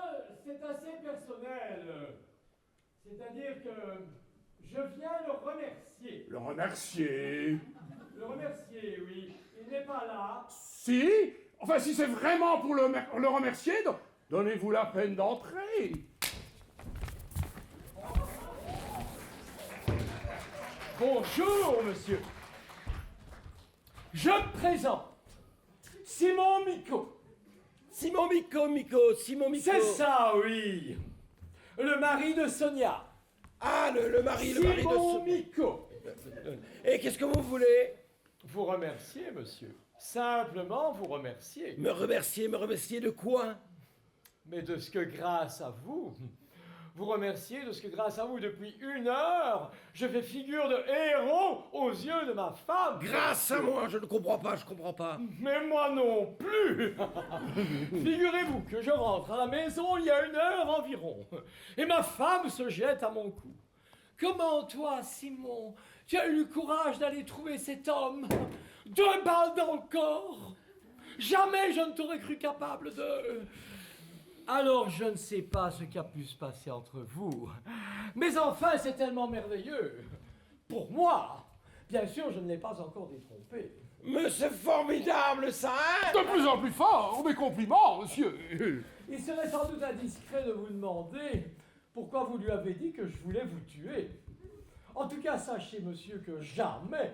c'est assez personnel. C'est-à-dire que je viens le remercier. Le remercier? Le remercier, oui. Il n'est pas là. Si? Enfin, si c'est vraiment pour le remercier, donnez-vous la peine d'entrer. Bonjour, monsieur. Je me présente. Simon Micot. Simon Micot. C'est ça, oui. Le mari de Sonia. Ah, le mari de Simon Micot. Et qu'est-ce que vous voulez? Vous remercier, monsieur. Simplement vous remercier. Me remercier de quoi? Mais de ce que grâce à vous, vous remercier de ce que grâce à vous, depuis 1 heure, je fais figure de héros aux yeux de ma femme. Grâce à moi, je ne comprends pas. Mais moi non plus. Figurez-vous que je rentre à la maison il y a 1 heure environ, et ma femme se jette à mon cou. Comment toi, Simon, tu as eu le courage d'aller trouver cet homme? 2 balles dans le corps. Jamais je ne t'aurais cru capable de... Alors, je ne sais pas ce qui a pu se passer entre vous, mais enfin, c'est tellement merveilleux. Pour moi, bien sûr, je ne l'ai pas encore détrompé. Mais c'est formidable, ça, hein? De plus en plus fort, mes compliments, monsieur. Il serait sans doute indiscret de vous demander pourquoi vous lui avez dit que je voulais vous tuer. En tout cas, sachez, monsieur, que jamais,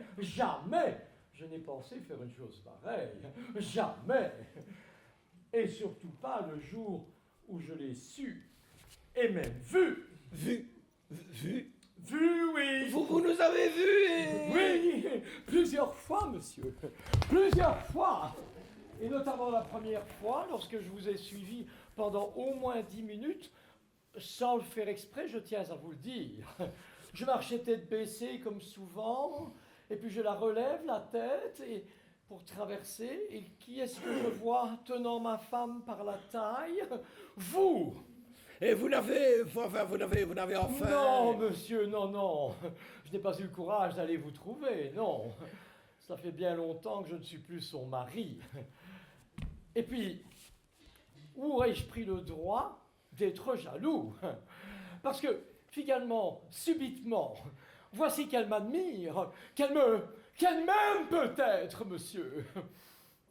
je n'ai pensé faire une chose pareille. Jamais. Et surtout pas le jour où je l'ai su, et même vu. Vu, Oui. Vous nous avez vus Oui, plusieurs fois, monsieur. Plusieurs fois. Et notamment la première fois, lorsque je vous ai suivi pendant au moins 10 minutes, sans le faire exprès, je tiens à vous le dire. Je marchais tête baissée comme souvent, et puis je la relève, la tête, et pour traverser, et qui est-ce que je vois tenant ma femme par la taille? Vous! Et vous n'avez enfin... Non, monsieur, non. Je n'ai pas eu le courage d'aller vous trouver, non. Ça fait bien longtemps que je ne suis plus son mari. Et puis, où aurais-je pris le droit d'être jaloux? Parce que, finalement, subitement, voici qu'elle m'admire, qu'elle m'aime peut-être, monsieur.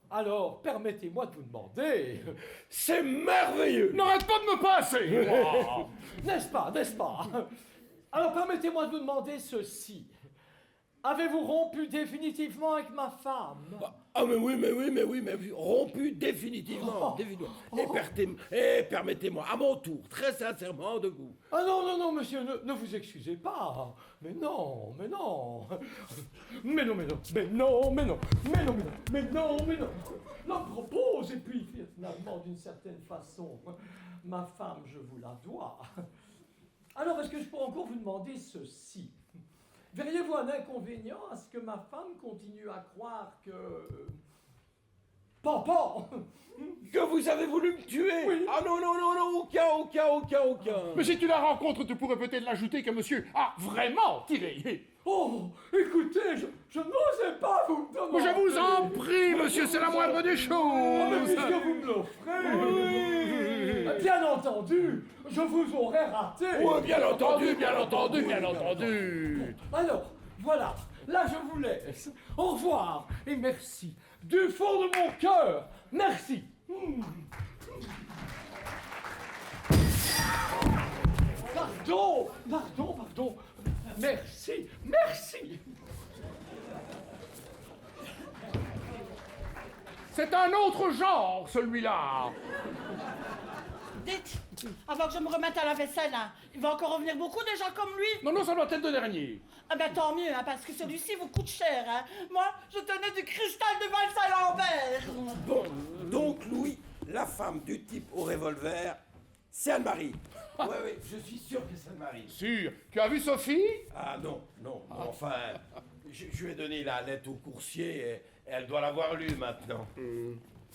Alors, permettez-moi de vous demander... C'est merveilleux! N'arrête pas de me passer. N'est-ce pas? Alors, permettez-moi de vous demander ceci. avez-vous rompu définitivement avec ma femme? Ah, mais oui, rompu définitivement, définitivement. Et permettez-moi, à mon tour, très sincèrement, de vous. Ah non, monsieur, ne vous excusez pas. Mais non. La propose, et puis finalement, d'une certaine façon, ma femme, je vous la dois. Alors, est-ce que je peux encore vous demander ceci? Verriez-vous un inconvénient à ce que ma femme continue à croire que... Papa! Que vous avez voulu me tuer? Oui. Ah non, aucun. Mais si tu la rencontres, tu pourrais peut-être l'ajouter que monsieur a vraiment tiré. Oh, écoutez, je n'osais pas vous le demander. Je vous en prie, monsieur, c'est la moindre des Oh, mais choses. puisque vous me l'offrez, bien entendu, je vous aurais raté. Oui, bien entendu. Alors, voilà, là je vous laisse. Au revoir et merci. Du fond de mon cœur, merci. Pardon. Merci. C'est un autre genre, celui-là. Dites, avant que je me remette à la vaisselle, hein, il va encore revenir beaucoup de gens comme lui. Non, ça doit être le dernier. Ah ben tant mieux, hein, parce que celui-ci vous coûte cher. Hein. Moi, je tenais du cristal de Valsalambert. Bon, donc Louis, la femme du type au revolver, c'est Anne-Marie. Oui, je suis sûr que c'est Anne-Marie. Sûr. Tu as vu Sophie? Ah non, enfin, je lui ai donné la lettre au coursier et elle doit l'avoir lue maintenant.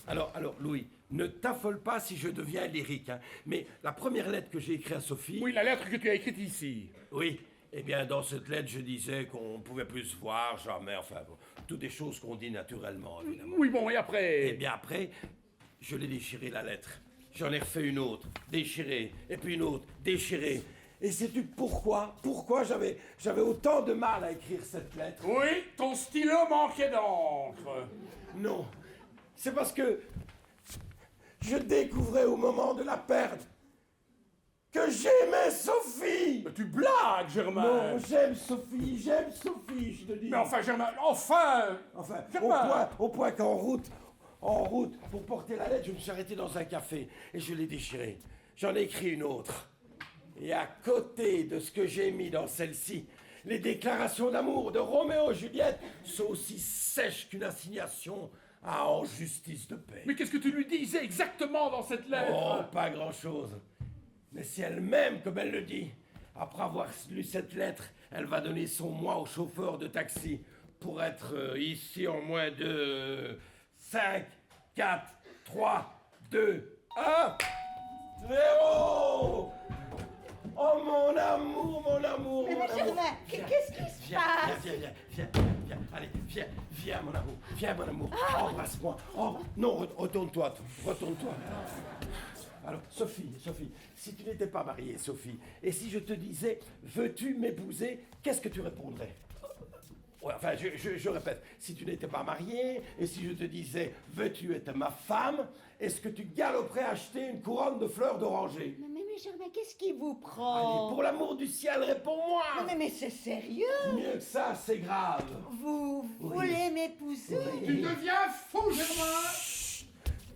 Alors, Louis, ne t'affole pas si je deviens lyrique, hein, mais la première lettre que j'ai écrite à Sophie... Oui, la lettre que tu as écrite ici. Oui, eh bien, dans cette lettre, je disais qu'on ne pouvait plus se voir, jamais, enfin, bon, toutes des choses qu'on dit naturellement, évidemment. Oui, bon, et après? Eh bien, après, je l'ai déchiré, la lettre. J'en ai refait une autre, déchirée, et puis une autre, déchirée. Et sais-tu pourquoi j'avais autant de mal à écrire cette lettre? Oui, ton stylo manquait d'encre. Non, c'est parce que je découvrais au moment de la perdre que j'aimais Sophie. Mais tu blagues, Germain. Non, j'aime Sophie, je te dis. Mais enfin, Germain, enfin, Germain. au point qu'en route, pour porter la lettre, je me suis arrêté dans un café et je l'ai déchirée. J'en ai écrit une autre. Et à côté de ce que j'ai mis dans celle-ci, les déclarations d'amour de Roméo et Juliette sont aussi sèches qu'une assignation en justice de paix. Mais qu'est-ce que tu lui disais exactement dans cette lettre? Oh, pas grand-chose. Mais si elle m'aime comme elle le dit, après avoir lu cette lettre, elle va donner son moi au chauffeur de taxi pour être ici en moins de 5, 4, 3, 2, 1, 0. Oh mon amour, Mais Germain, qu'est-ce qui se passe? Viens, allez, viens mon amour, embrasse-moi. Oh, non, retourne-toi. Alors, Sophie, si tu n'étais pas mariée, Sophie, et si je te disais, veux-tu m'épouser, qu'est-ce que tu répondrais? Ouais, enfin, je répète, si tu n'étais pas mariée, et si je te disais, veux-tu être ma femme, est-ce que tu galoperais acheter une couronne de fleurs d'oranger? Mais Germain, qu'est-ce qui vous Allez, prend? pour l'amour du ciel, réponds-moi! Mais c'est sérieux? Mieux que ça, c'est grave. Vous voulez m'épouser? Tu deviens fou, Germain. Chut.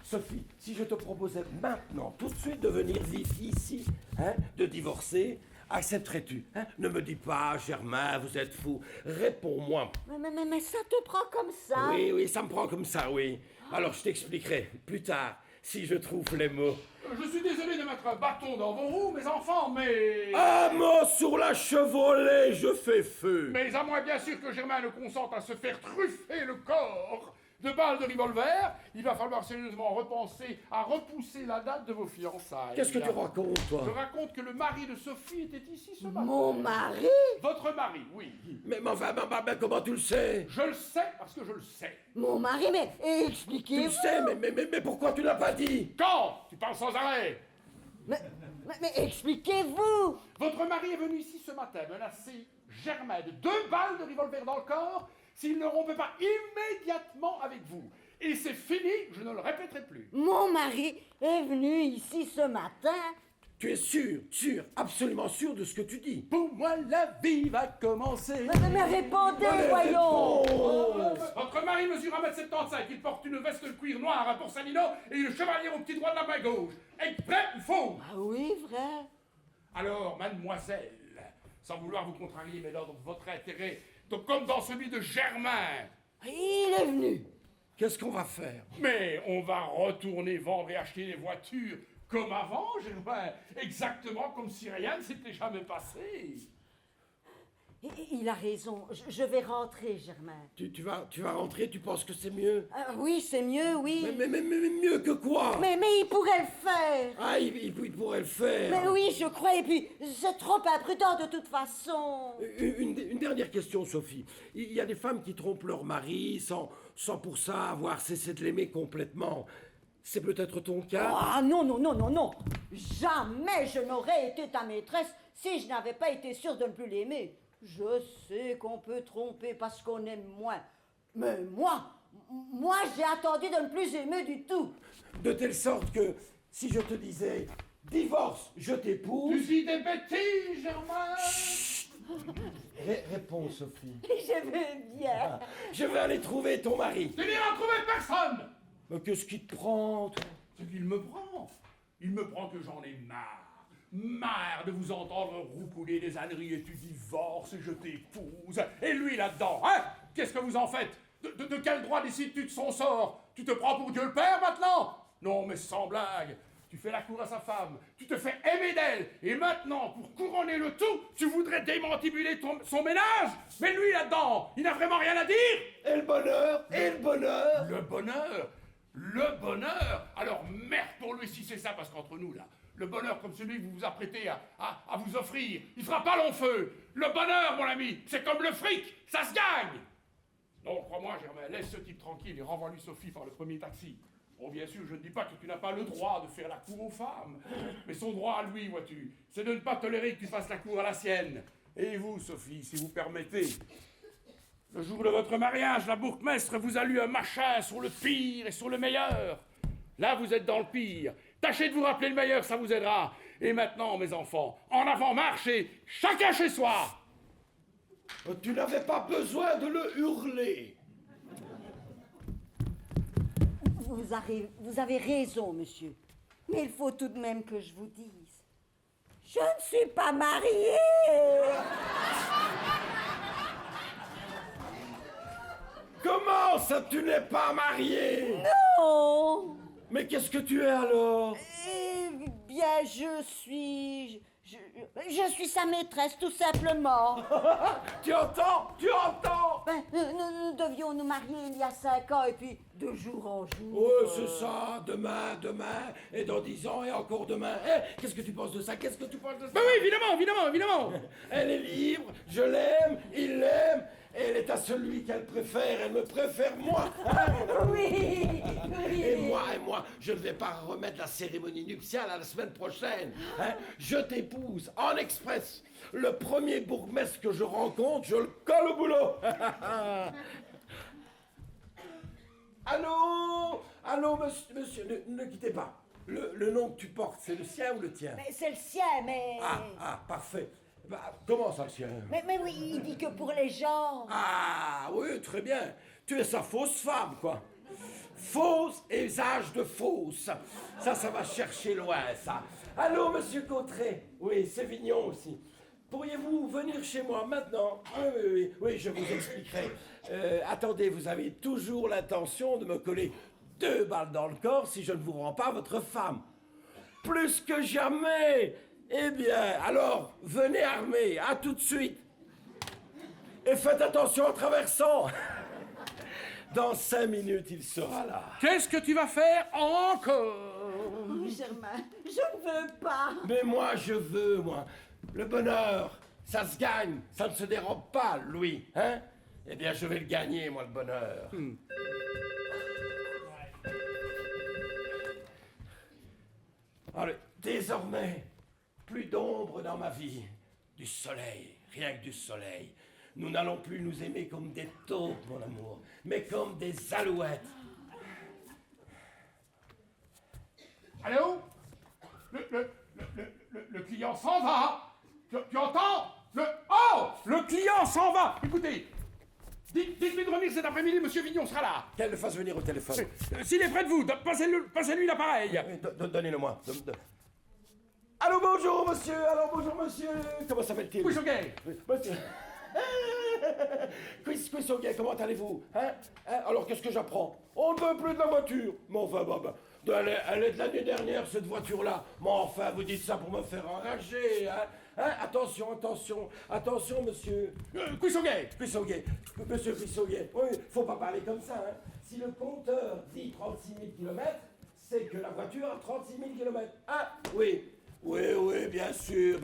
Sophie, si je te proposais maintenant, tout de suite, de venir vivre ici, hein, de divorcer, accepterais-tu, hein? Ne me dis pas, Germain, vous êtes fou. Réponds-moi. Mais ça te prend comme ça? Oui, ça me prend comme ça, oui. Alors, je t'expliquerai plus tard, si je trouve les mots. Je suis désolé de mettre un bâton dans vos roues, mes enfants, mais... Un mot sur la Chevrolet, je fais feu. Mais à moins bien sûr que Germain ne consente à se faire truffer le corps de balles de revolver, il va falloir sérieusement repenser à repousser la date de vos fiançailles. Qu'est-ce que tu racontes, Je toi? raconte que le mari de Sophie était ici ce matin. Mon mari? Votre mari, oui. Mais enfin, comment tu le sais? Je le sais parce que je le sais. Mon mari, mais Tu le expliquez-vous. sais, mais pourquoi tu l'as pas dit? Quand? Tu parles sans arrêt. Mais expliquez-vous. Votre mari est venu ici ce matin menacer Germain de 2 balles de revolver dans le corps s'il ne rompait pas immédiatement avec vous. Et c'est fini, je ne le répéterai plus. Mon mari est venu ici ce matin Tu es sûr, absolument sûr de ce que tu dis. Pour moi, la vie va commencer. Mais répondez, voyons. Votre mari mesure 1m75, il porte une veste de cuir noir, un borsalino et une chevalière au petit doigt de la main gauche. Est vrai ou faux? Ah oui, vrai. Alors, mademoiselle, sans vouloir vous contrarier, mais dans votre intérêt, donc comme dans celui de Germain, Il est venu. Qu'est-ce qu'on va faire? mais on va retourner vendre et acheter les voitures comme avant, Germain, exactement comme si rien ne s'était jamais passé. Il a raison. Je vais rentrer, Germain. Tu vas rentrer, tu penses que c'est mieux? Oui, c'est mieux, oui. Mais mieux que quoi? Mais il pourrait le faire. Ah, il pourrait le faire. Mais oui, je crois, et puis c'est trop imprudent de toute façon. Une dernière question, Sophie. Il y a des femmes qui trompent leur mari sans pour ça avoir cessé de l'aimer complètement. C'est peut-être ton cas? Ah non. Jamais je n'aurais été ta maîtresse si je n'avais pas été sûre de ne plus l'aimer. Je sais qu'on peut tromper parce qu'on aime moins. Mais moi, j'ai attendu de ne plus aimer du tout. De telle sorte que si je te disais divorce, je Tu t'épouse. dis des bêtises, Germain? Réponds, Sophie. Je veux bien. Je vais aller trouver ton mari. Tu n'iras trouver personne. Mais qu'est-ce qui te prend, toi? Ce qu'il me prend. Il me prend que j'en ai marre. Marre de vous entendre roucouler des âneries et tu divorces et je t'épouse. Et lui là-dedans, hein? Qu'est-ce que vous en faites? De quel droit décides-tu de son sort? Tu te prends pour Dieu le Père maintenant? Non, mais sans blague. Tu fais la cour à sa femme, tu te fais aimer d'elle, et maintenant, pour couronner le tout, tu voudrais démantibuler son ménage? Mais lui là-dedans, il n'a vraiment rien à dire? Et le bonheur? Et le bonheur? Le bonheur? Le bonheur? Alors merde pour lui si c'est ça, parce qu'entre nous là, le bonheur comme celui que vous vous apprêtez à vous offrir, il fera pas long feu. Le bonheur, mon ami, c'est comme le fric, ça se gagne. Non, crois-moi, Germain, laisse ce type tranquille et renvoie-lui Sophie par le premier taxi. Bon, bien sûr, je ne dis pas que tu n'as pas le droit de faire la cour aux femmes, mais son droit à lui, vois-tu, c'est de ne pas tolérer que tu fasses la cour à la sienne. Et vous, Sophie, si vous permettez, le jour de votre mariage, la bourgmestre vous a lu un machin sur le pire et sur le meilleur. Là, vous êtes dans le pire. Tâchez de vous rappeler le meilleur, ça vous aidera. Et maintenant, mes enfants, en avant, marchez, chacun chez soi. Tu n'avais pas besoin de le hurler. Vous avez raison, monsieur. Mais il faut tout de même que je vous dise. Je ne suis pas mariée. Comment ça, tu n'es pas marié? Non. Mais qu'est-ce que tu es alors? Eh bien, je suis sa maîtresse, tout simplement. Tu entends? Tu entends? Ben, nous devions nous marier il y a 5 ans, et puis de jour en jour... Ouais, c'est ça, demain, et dans 10 ans, et encore demain. Qu'est-ce que tu penses de ça? Qu'est-ce que tu penses de ça? Ben oui, évidemment. Elle est libre, je l'aime, il l'aime, et elle est à celui qu'elle préfère, elle me préfère moi. Oui. Et moi, je ne vais pas remettre la cérémonie nuptiale à la semaine prochaine. Hein? Je t'épouse en express. Le premier bourgmestre que je rencontre, je le colle au boulot. Allô, monsieur, ne quittez pas. Le nom que tu portes, c'est le sien ou le tien? Mais c'est le sien, mais... Ah, parfait. Bah, comment ça, le sien? Mais oui, il dit que pour les gens... Ah, oui, très bien. Tu es sa fausse femme, quoi. Fausse et usage de fausse. Ça va chercher loin, ça. Allô, monsieur Cautré? Oui, c'est Vignon aussi. Pourriez-vous venir chez moi maintenant? Oui, je vous expliquerai. Attendez, vous avez toujours l'intention de me coller 2 balles dans le corps si je ne vous rends pas votre femme. Plus que jamais. Eh bien, alors, venez armé, à tout de suite. Et faites attention en traversant. Dans 5 minutes, il sera là. Qu'est-ce que tu vas faire encore? Oh, Germain, je ne veux pas. Mais moi, je veux, moi. Le bonheur, ça se gagne, ça ne se dérobe pas, Louis, hein? Eh bien, je vais le gagner, moi, le bonheur. Allez, désormais, plus d'ombre dans ma vie. Du soleil, rien que du soleil. Nous n'allons plus nous aimer comme des taupes, mon amour, mais comme des alouettes. Allô? Le client s'en va. Tu entends? Oh, le client s'en va. Écoutez, dites-lui de revenir cet après-midi, monsieur Vignon sera là. Qu'elle le fasse venir au téléphone. S'il est près de vous, passez-lui l'appareil. Oui, donnez-le-moi. Allô, bonjour, monsieur. Alors, bonjour, monsieur. Comment s'appelle-t-il? Quissoguet. Monsieur. Quissoguet, comment allez-vous? Hein? Alors, qu'est-ce que j'apprends? On ne veut plus de la voiture. Mais enfin, elle est de l'année dernière, cette voiture-là. Mais enfin, vous dites ça pour me faire enrager, hein? Attention, monsieur. Quissoguet. Monsieur Quissoguet. Oui, faut pas parler comme ça, hein. Si le compteur dit 36 000 km, c'est que la voiture a 36 000 km. Ah, oui. Oui, bien sûr.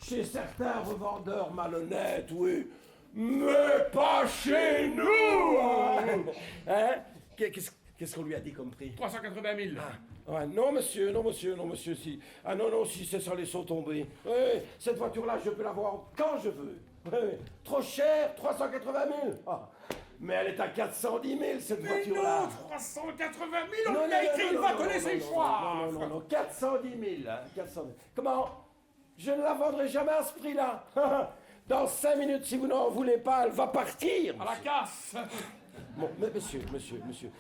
Chez certains revendeurs malhonnêtes, oui. Mais pas chez nous, hein? Qu'est-ce qu'on lui a dit comme prix? 380 000. Ouais, non, monsieur, si. Ah non, si c'est ça, laissons tomber. Oui, cette voiture-là, je peux l'avoir quand je veux. Oui. Trop cher, 380 000. Ah. Mais elle est à 410 000, cette voiture-là. Non, 380 000, on lui a écrit, il va te laisser le choix. Non, 410 000, hein, 410 000. Comment? Je ne la vendrai jamais à ce prix-là. Dans 5 minutes, si vous n'en voulez pas, elle va partir. À la casse. Bon, mais monsieur,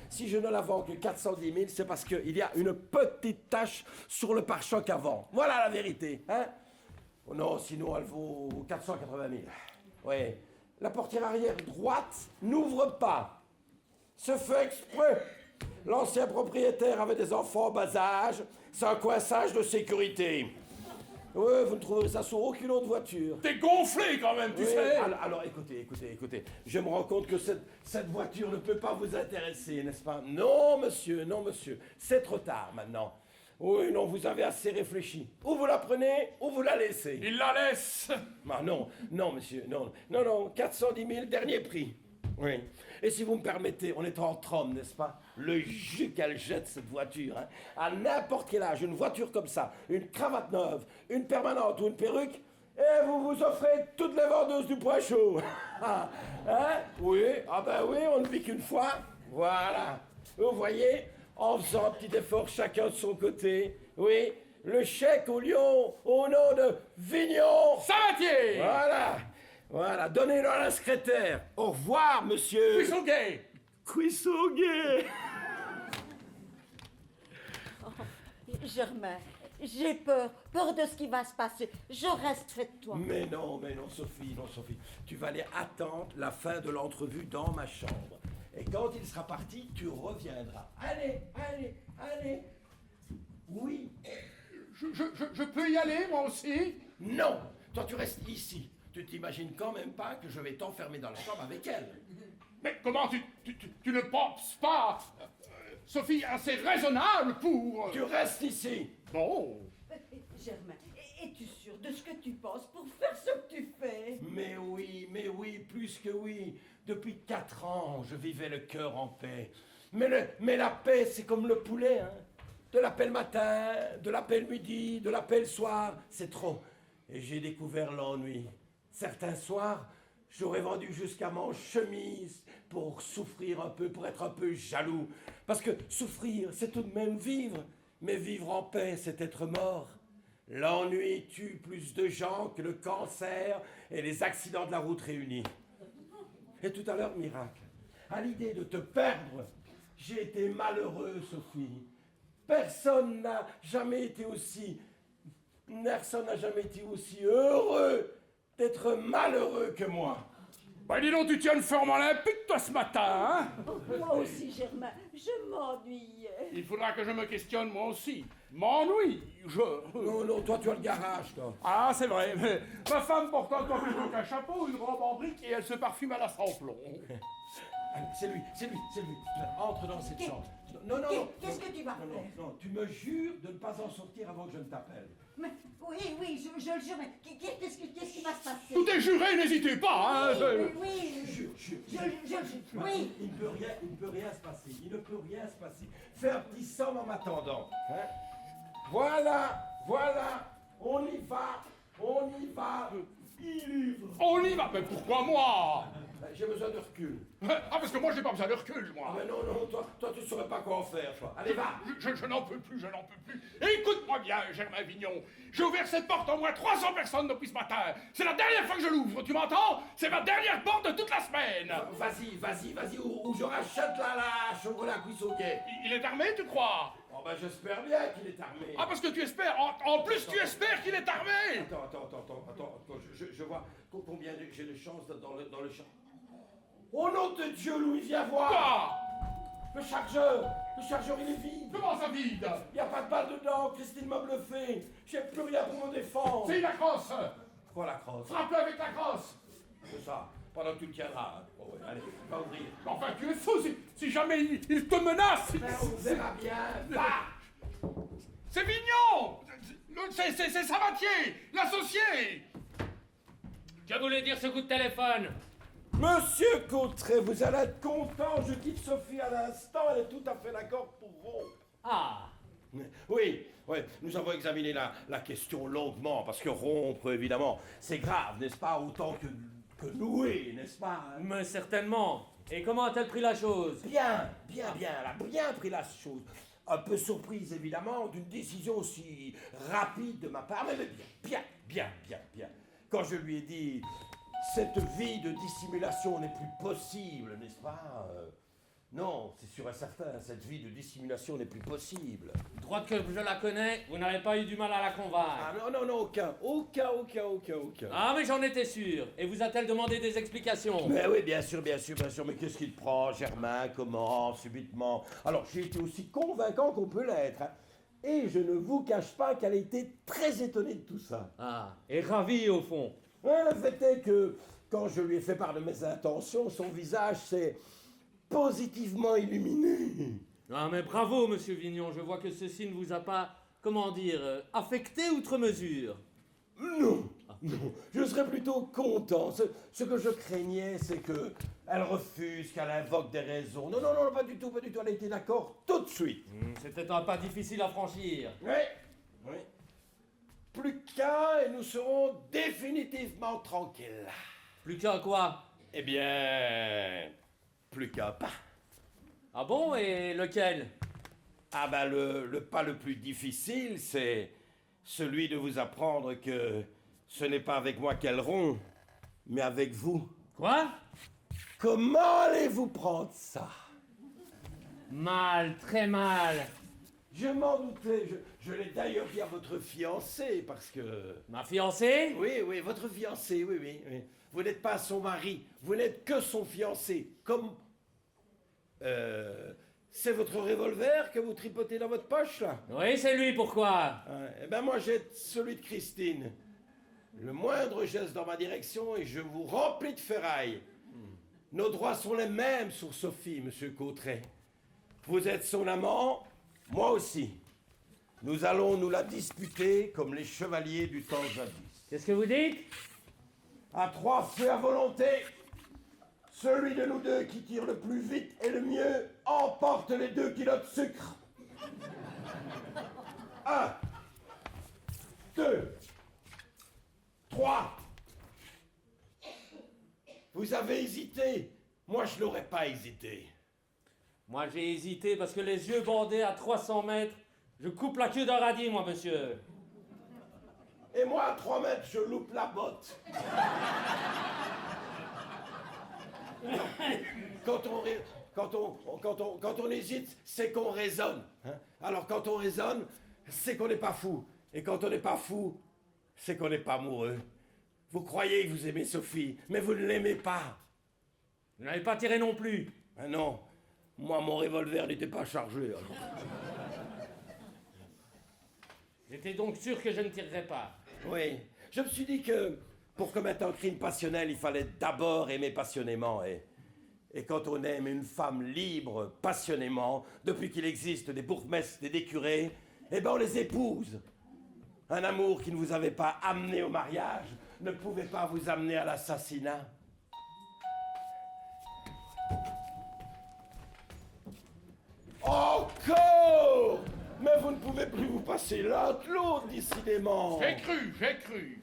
si je ne la vends que 410 000, c'est parce qu'il y a une petite tache sur le pare-choc avant. Voilà la vérité, hein? Oh non, sinon elle vaut 480 000. Oui. La portière arrière droite n'ouvre pas. C'est fait exprès. L'ancien propriétaire avait des enfants en bas âge. C'est un coinçage de sécurité. Oui, vous ne trouverez ça sur aucune autre voiture. T'es gonflé quand même, tu sais. Alors écoutez. Je me rends compte que cette voiture ne peut pas vous intéresser, n'est-ce pas? Non, monsieur. C'est trop tard maintenant. Oui, non, vous avez assez réfléchi. Ou vous la prenez, ou vous la laissez. Il la laisse. Ah non, monsieur, non, 410 000, dernier prix. Oui. Et si vous me permettez, on est en trom, n'est-ce pas? Le jus qu'elle jette, cette voiture, hein. À n'importe quel âge, une voiture comme ça, une cravate neuve, une permanente ou une perruque, et vous vous offrez toutes les vendeuses du pois chaud. Hein? Oui, on ne vit qu'une fois. Voilà. Vous voyez, en faisant un petit effort chacun de son côté, oui, le chèque au lion, au nom de Vignon. Sabatier. Voilà, donnez-le à la secrétaire. Au revoir, monsieur. Quissoguet. Germain, j'ai peur de ce qui va se passer. Je reste près de toi. Mais non, Sophie. Tu vas aller attendre la fin de l'entrevue dans ma chambre. Et quand il sera parti, tu reviendras. Allez. Oui. Je peux y aller, moi aussi? Non, toi tu restes ici. Tu t'imagines quand même pas que je vais t'enfermer dans la chambre avec elle. Mais comment tu ne penses pas, Sophie, assez raisonnable pour... Tu restes ici. Non. Germain, es-tu sûr de ce que tu penses pour faire ce que tu fais? Mais oui, plus que oui. Depuis 4 ans, je vivais le cœur en paix. Mais la paix, c'est comme le poulet, hein. De la paix le matin, de la paix le midi, de la paix le soir, c'est trop. Et j'ai découvert l'ennui. Certains soirs, j'aurais vendu jusqu'à mon chemise pour souffrir un peu, pour être un peu jaloux. Parce que souffrir, c'est tout de même vivre. Mais vivre en paix, c'est être mort. L'ennui tue plus de gens que le cancer et les accidents de la route réunis. Et tout à l'heure, miracle, à l'idée de te perdre, j'ai été malheureux, Sophie. Personne n'a jamais été aussi heureux d'être malheureux que moi. Bah dis donc, tu tiens une forme olympique, toi, ce matin, hein? Moi aussi, Germain, je m'ennuyais. Il faudra que je me questionne, moi aussi. M'ennuie, Non, toi, tu as le garage, toi. Ah, c'est vrai, mais ma femme porte encore plutôt qu'un chapeau, une robe en brique, et elle se parfume à la sans-plomb. Allez, c'est lui. Entre dans cette chambre. Non. Qu'est-ce que tu vas faire? Non, tu me jures de ne pas en sortir avant que je ne t'appelle. Mais, oui, je le jure, mais qu'est-ce qui va se passer? Tout est juré, n'hésitez pas, hein? Oui. Jure. Oui. Il ne peut rien se passer. Fais un petit somme en m'attendant. Hein? Voilà. On y va. Il livre. On y va, mais pourquoi moi? j'ai besoin de recul. Ah, parce que moi, j'ai pas besoin de recul, Ah moi. mais non, non, toi tu saurais pas quoi en faire, toi. Allez, va. Je n'en peux plus, je n'en peux plus. Et écoute-moi bien, Germain Vignon. J'ai ouvert cette porte à au moins 300 personnes depuis ce matin. C'est la dernière fois que je l'ouvre, tu m'entends? C'est ma dernière porte de toute la semaine. Vas-y, ou je rachète la chocolat cuisson gay. Il est armé, tu crois? Oh ben j'espère bien qu'il est armé. Ah, parce que tu espères. En plus, tu espères qu'il est armé. Attends, je vois combien j'ai de chance dans le champ. Au nom de Dieu, Louis, viens voir. Quoi? Le chargeur il est vide. Comment ça vide? Il n'y a pas de balle dedans, Christine m'a bluffé. J'ai plus rien pour me défendre. C'est la crosse. Quoi la crosse? Frappe-le avec la crosse. C'est ça, pendant que tu le tiendras. Hein. Bon, ouais, allez, va ouvrir. Enfin, tu es fou, si jamais il te menace. Ben, on verra bien. Va. C'est Vignon. C'est Sabatier, l'associé. Que voulait dire ce coup de téléphone? Monsieur Cautré, vous allez être content, je quitte Sophie à l'instant, elle est tout à fait d'accord pour rompre. Ah, Oui, nous avons examiné la question longuement, parce que rompre, évidemment, c'est grave, n'est-ce pas, autant que nouer, n'est-ce pas? mais certainement. Et comment a-t-elle pris la chose? Bien, elle a bien pris la chose. Un peu surprise, évidemment, d'une décision aussi rapide de ma part, mais bien. Quand je lui ai dit, cette vie de dissimulation n'est plus possible, n'est-ce pas? Non, c'est sûr et certain, cette vie de dissimulation n'est plus possible. Droite que je la connais, vous n'avez pas eu du mal à la convaincre. Ah non, aucun. Ah, mais j'en étais sûr. Et vous a-t-elle demandé des explications? Mais oui, bien sûr, mais qu'est-ce qu'il te prend, Germain? Comment, subitement? Alors, j'ai été aussi convaincant qu'on peut l'être, hein. Et je ne vous cache pas qu'elle a été très étonnée de tout ça. Ah, et ravi au fond. Ouais, le fait est que, quand je lui ai fait part de mes intentions, son visage s'est positivement illuminé. Ah, mais bravo, monsieur Vignon. Je vois que ceci ne vous a pas, comment dire, affecté outre mesure. Non, je serais plutôt content. Ce que je craignais, c'est que elle refuse, qu'elle invoque des raisons. Non, pas du tout. Elle a été d'accord tout de suite. C'était un pas difficile à franchir. Oui. Plus qu'un et nous serons définitivement tranquilles. Plus qu'à quoi? Eh bien, plus qu'un pas. Ah bon, et lequel? Ah ben le pas le plus difficile, c'est celui de vous apprendre que ce n'est pas avec moi qu'elle rompt, mais avec vous. Quoi? Comment allez-vous prendre ça? Mal, très mal. Je m'en doutais, je l'ai d'ailleurs dit à votre fiancé, parce que... Ma fiancée? Oui, votre fiancé, oui. Vous n'êtes pas son mari, vous n'êtes que son fiancé, comme... c'est votre revolver que vous tripotez dans votre poche, là? Oui, c'est lui, pourquoi? Eh ben moi j'ai celui de Christine. Le moindre geste dans ma direction et je vous remplis de ferraille. Nos droits sont les mêmes sur Sophie, monsieur Cautré. Vous êtes son amant, moi aussi. Nous allons nous la disputer comme les chevaliers du temps jadis. Qu'est-ce que vous dites? À 3 feux à volonté, celui de nous deux qui tire le plus vite et le mieux emporte les 2 kilos de sucre. 1, 2, 3. Vous avez hésité. Moi, je n'aurais pas hésité. Moi, j'ai hésité parce que les yeux bandés à 300 mètres, je coupe la queue d'un radis, moi, monsieur. Et moi, à 3 mètres, je loupe la botte. Quand on hésite, c'est qu'on raisonne. Hein? Alors, quand on raisonne, c'est qu'on n'est pas fou. Et quand on n'est pas fou, c'est qu'on n'est pas amoureux. Vous croyez que vous aimez Sophie, mais vous ne l'aimez pas. Vous n'avez pas tiré non plus. Ah non, moi, mon revolver n'était pas chargé. Alors. J'étais donc sûr que je ne tirerais pas. Oui, je me suis dit que pour commettre un crime passionnel, il fallait d'abord aimer passionnément. Et quand on aime une femme libre, passionnément, depuis qu'il existe des bourgmestres et des curés, eh ben on les épouse. Un amour qui ne vous avait pas amené au mariage ne pouvait pas vous amener à l'assassinat. Encore! Mais vous ne pouvez plus vous passer l'un de l'autre, décidément. J'ai cru.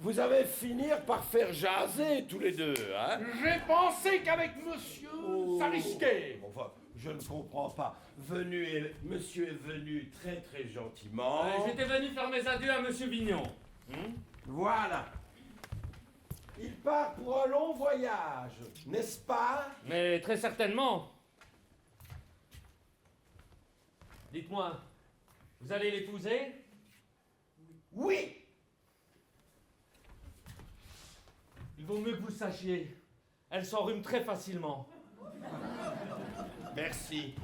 vous allez finir par faire jaser tous les deux, hein? J'ai pensé qu'avec monsieur, ça risquait. Enfin, je ne comprends pas. Monsieur est venu très très gentiment. J'étais venu faire mes adieux à monsieur Vignon. Voilà. Il part pour un long voyage, n'est-ce pas? Mais très certainement. Dites-moi, vous allez l'épouser? Oui. Il vaut mieux que vous sachiez. Elle s'enrhume très facilement. Merci.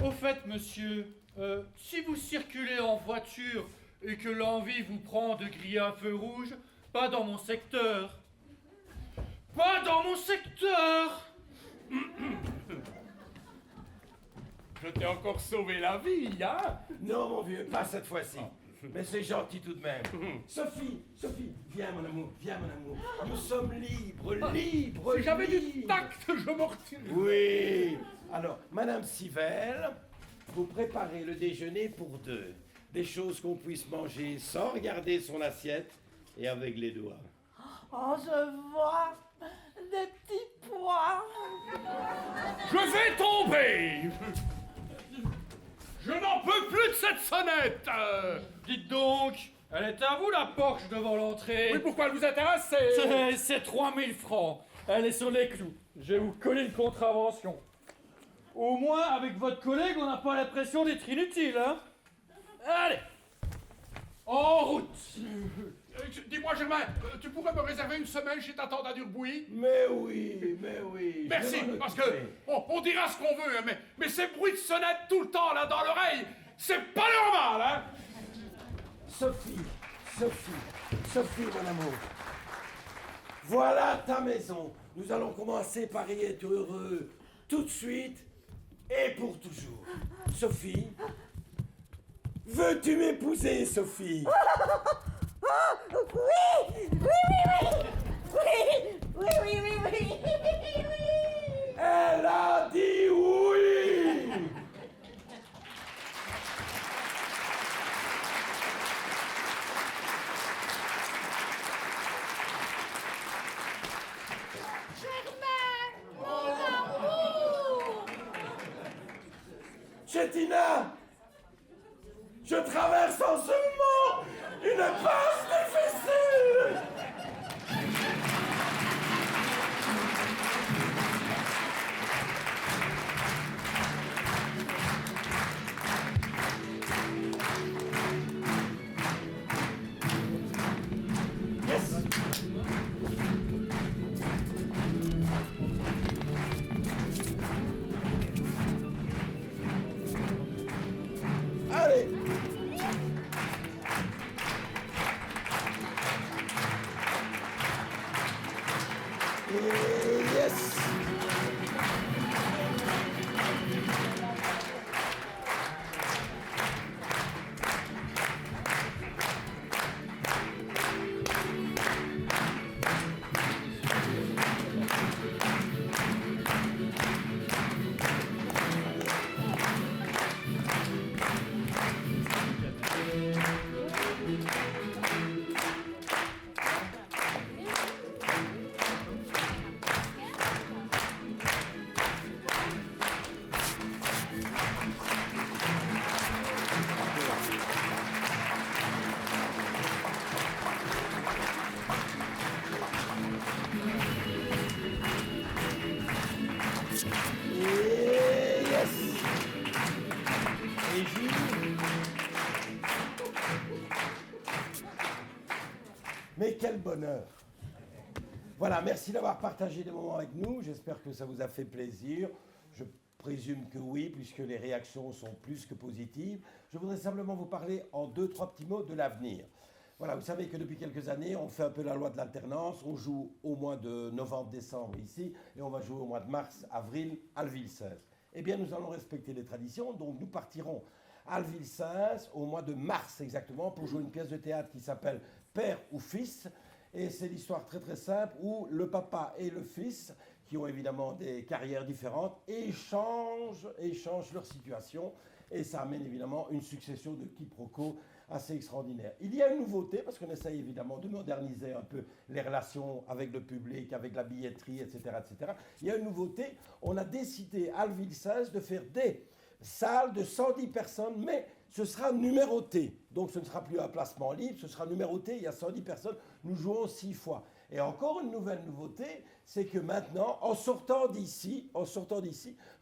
Au fait, monsieur, si vous circulez en voiture et que l'envie vous prend de griller un feu rouge, pas dans mon secteur. Pas dans mon secteur! Je t'ai encore sauvé la vie, hein? Non, mon vieux, pas cette fois-ci. Mais c'est gentil tout de même. Sophie, viens mon amour, viens mon amour. Nous sommes libres, libres, Si j'avais du libres. tact, je m'en retirerais. Oui. Alors, Madame Sivelle, vous préparez le déjeuner pour deux. Des choses qu'on puisse manger sans regarder son assiette et avec les doigts. Oh, je vois des petits pois. Je vais tomber. Je n'en peux plus de cette sonnette. Dites donc, elle est à vous la Porsche devant l'entrée. Oui, pourquoi elle vous intéresse? C'est 3000 francs. Elle est sur les clous. Je vais vous coller une contravention. Au moins, avec votre collègue, on n'a pas l'impression d'être inutile, hein? Allez, en route. Dis-moi, Germain, tu pourrais me réserver une semaine chez ta tante à Durbouilly? Mais oui, mais oui. Merci, je vais m'en parce que occuper. on dira ce qu'on veut, hein, mais ces bruits de sonnette tout le temps là dans l'oreille, c'est pas normal, hein? Sophie, mon amour. Voilà ta maison. Nous allons commencer par y être heureux tout de suite et pour toujours. Sophie, veux-tu m'épouser, Sophie? Oui. Elle a dit oui. Chettina, je traverse en ce moment une passe difficile. Yes. Allez. Yes. Et yes. Et Gilles. Mais quel bonheur. Voilà, merci d'avoir partagé des moments avec nous. J'espère que ça vous a fait plaisir. Je présume que oui, puisque les réactions sont plus que positives. Je voudrais simplement vous parler en 2-3 petits mots de l'avenir. Voilà, vous savez que depuis quelques années, on fait un peu la loi de l'alternance. On joue au mois de novembre-décembre ici, et on va jouer au mois de mars-avril à Alville-Sens. Eh bien, nous allons respecter les traditions, donc nous partirons à Alville-Sens au mois de mars exactement pour jouer une pièce de théâtre qui s'appelle Père ou Fils. Et c'est l'histoire très très simple où le papa et le fils, qui ont évidemment des carrières différentes, échangent leur situation. et ça amène évidemment une succession de quiproquos assez extraordinaire. Il y a une nouveauté, parce qu'on essaye évidemment de moderniser un peu les relations avec le public, avec la billetterie, etc., etc. Il y a une nouveauté, on a décidé à Alville-16 de faire des salles de 110 personnes, mais ce sera numéroté. Donc ce ne sera plus un placement libre, ce sera numéroté, il y a 110 personnes, nous jouons 6 fois. Et encore une nouvelle nouveauté, c'est que maintenant, en sortant d'ici,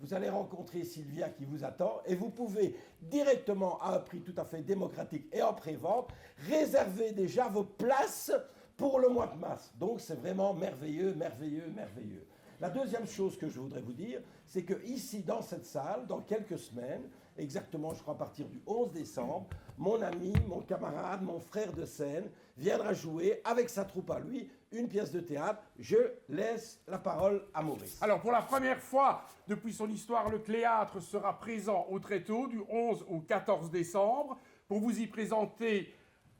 vous allez rencontrer Sylvia qui vous attend et vous pouvez directement, à un prix tout à fait démocratique et en pré-vente, réserver déjà vos places pour le mois de mars. Donc c'est vraiment merveilleux, merveilleux, merveilleux. La deuxième chose que je voudrais vous dire, c'est que ici, dans cette salle, dans quelques semaines, exactement, je crois à partir du 11 décembre, mon ami, mon camarade, mon frère de scène viendra jouer avec sa troupe à lui une pièce de théâtre. Je laisse la parole à Maurice. Alors, pour la première fois depuis son histoire, le Cléâtre sera présent au Tréteau du 11 au 14 décembre pour vous y présenter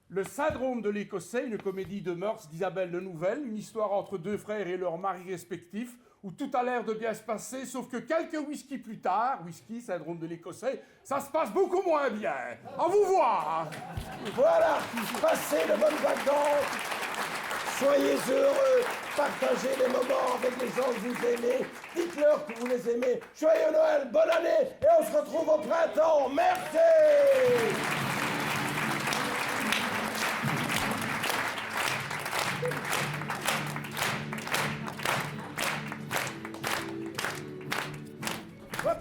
Le Syndrome de l'Écossais, une comédie de mœurs d'Isabelle Lenouvelle, une histoire entre deux frères et leurs maris respectifs, où tout a l'air de bien se passer, sauf que quelques whisky plus tard, whisky, Syndrome de l'Écossais, ça se passe beaucoup moins bien. Au vous voir. Voilà, passez de bonnes vacances, soyez heureux, partagez les moments avec les gens que vous aimez, dites-leur que vous les aimez. Joyeux Noël, bonne année, et on se retrouve au printemps. Merci. Hop.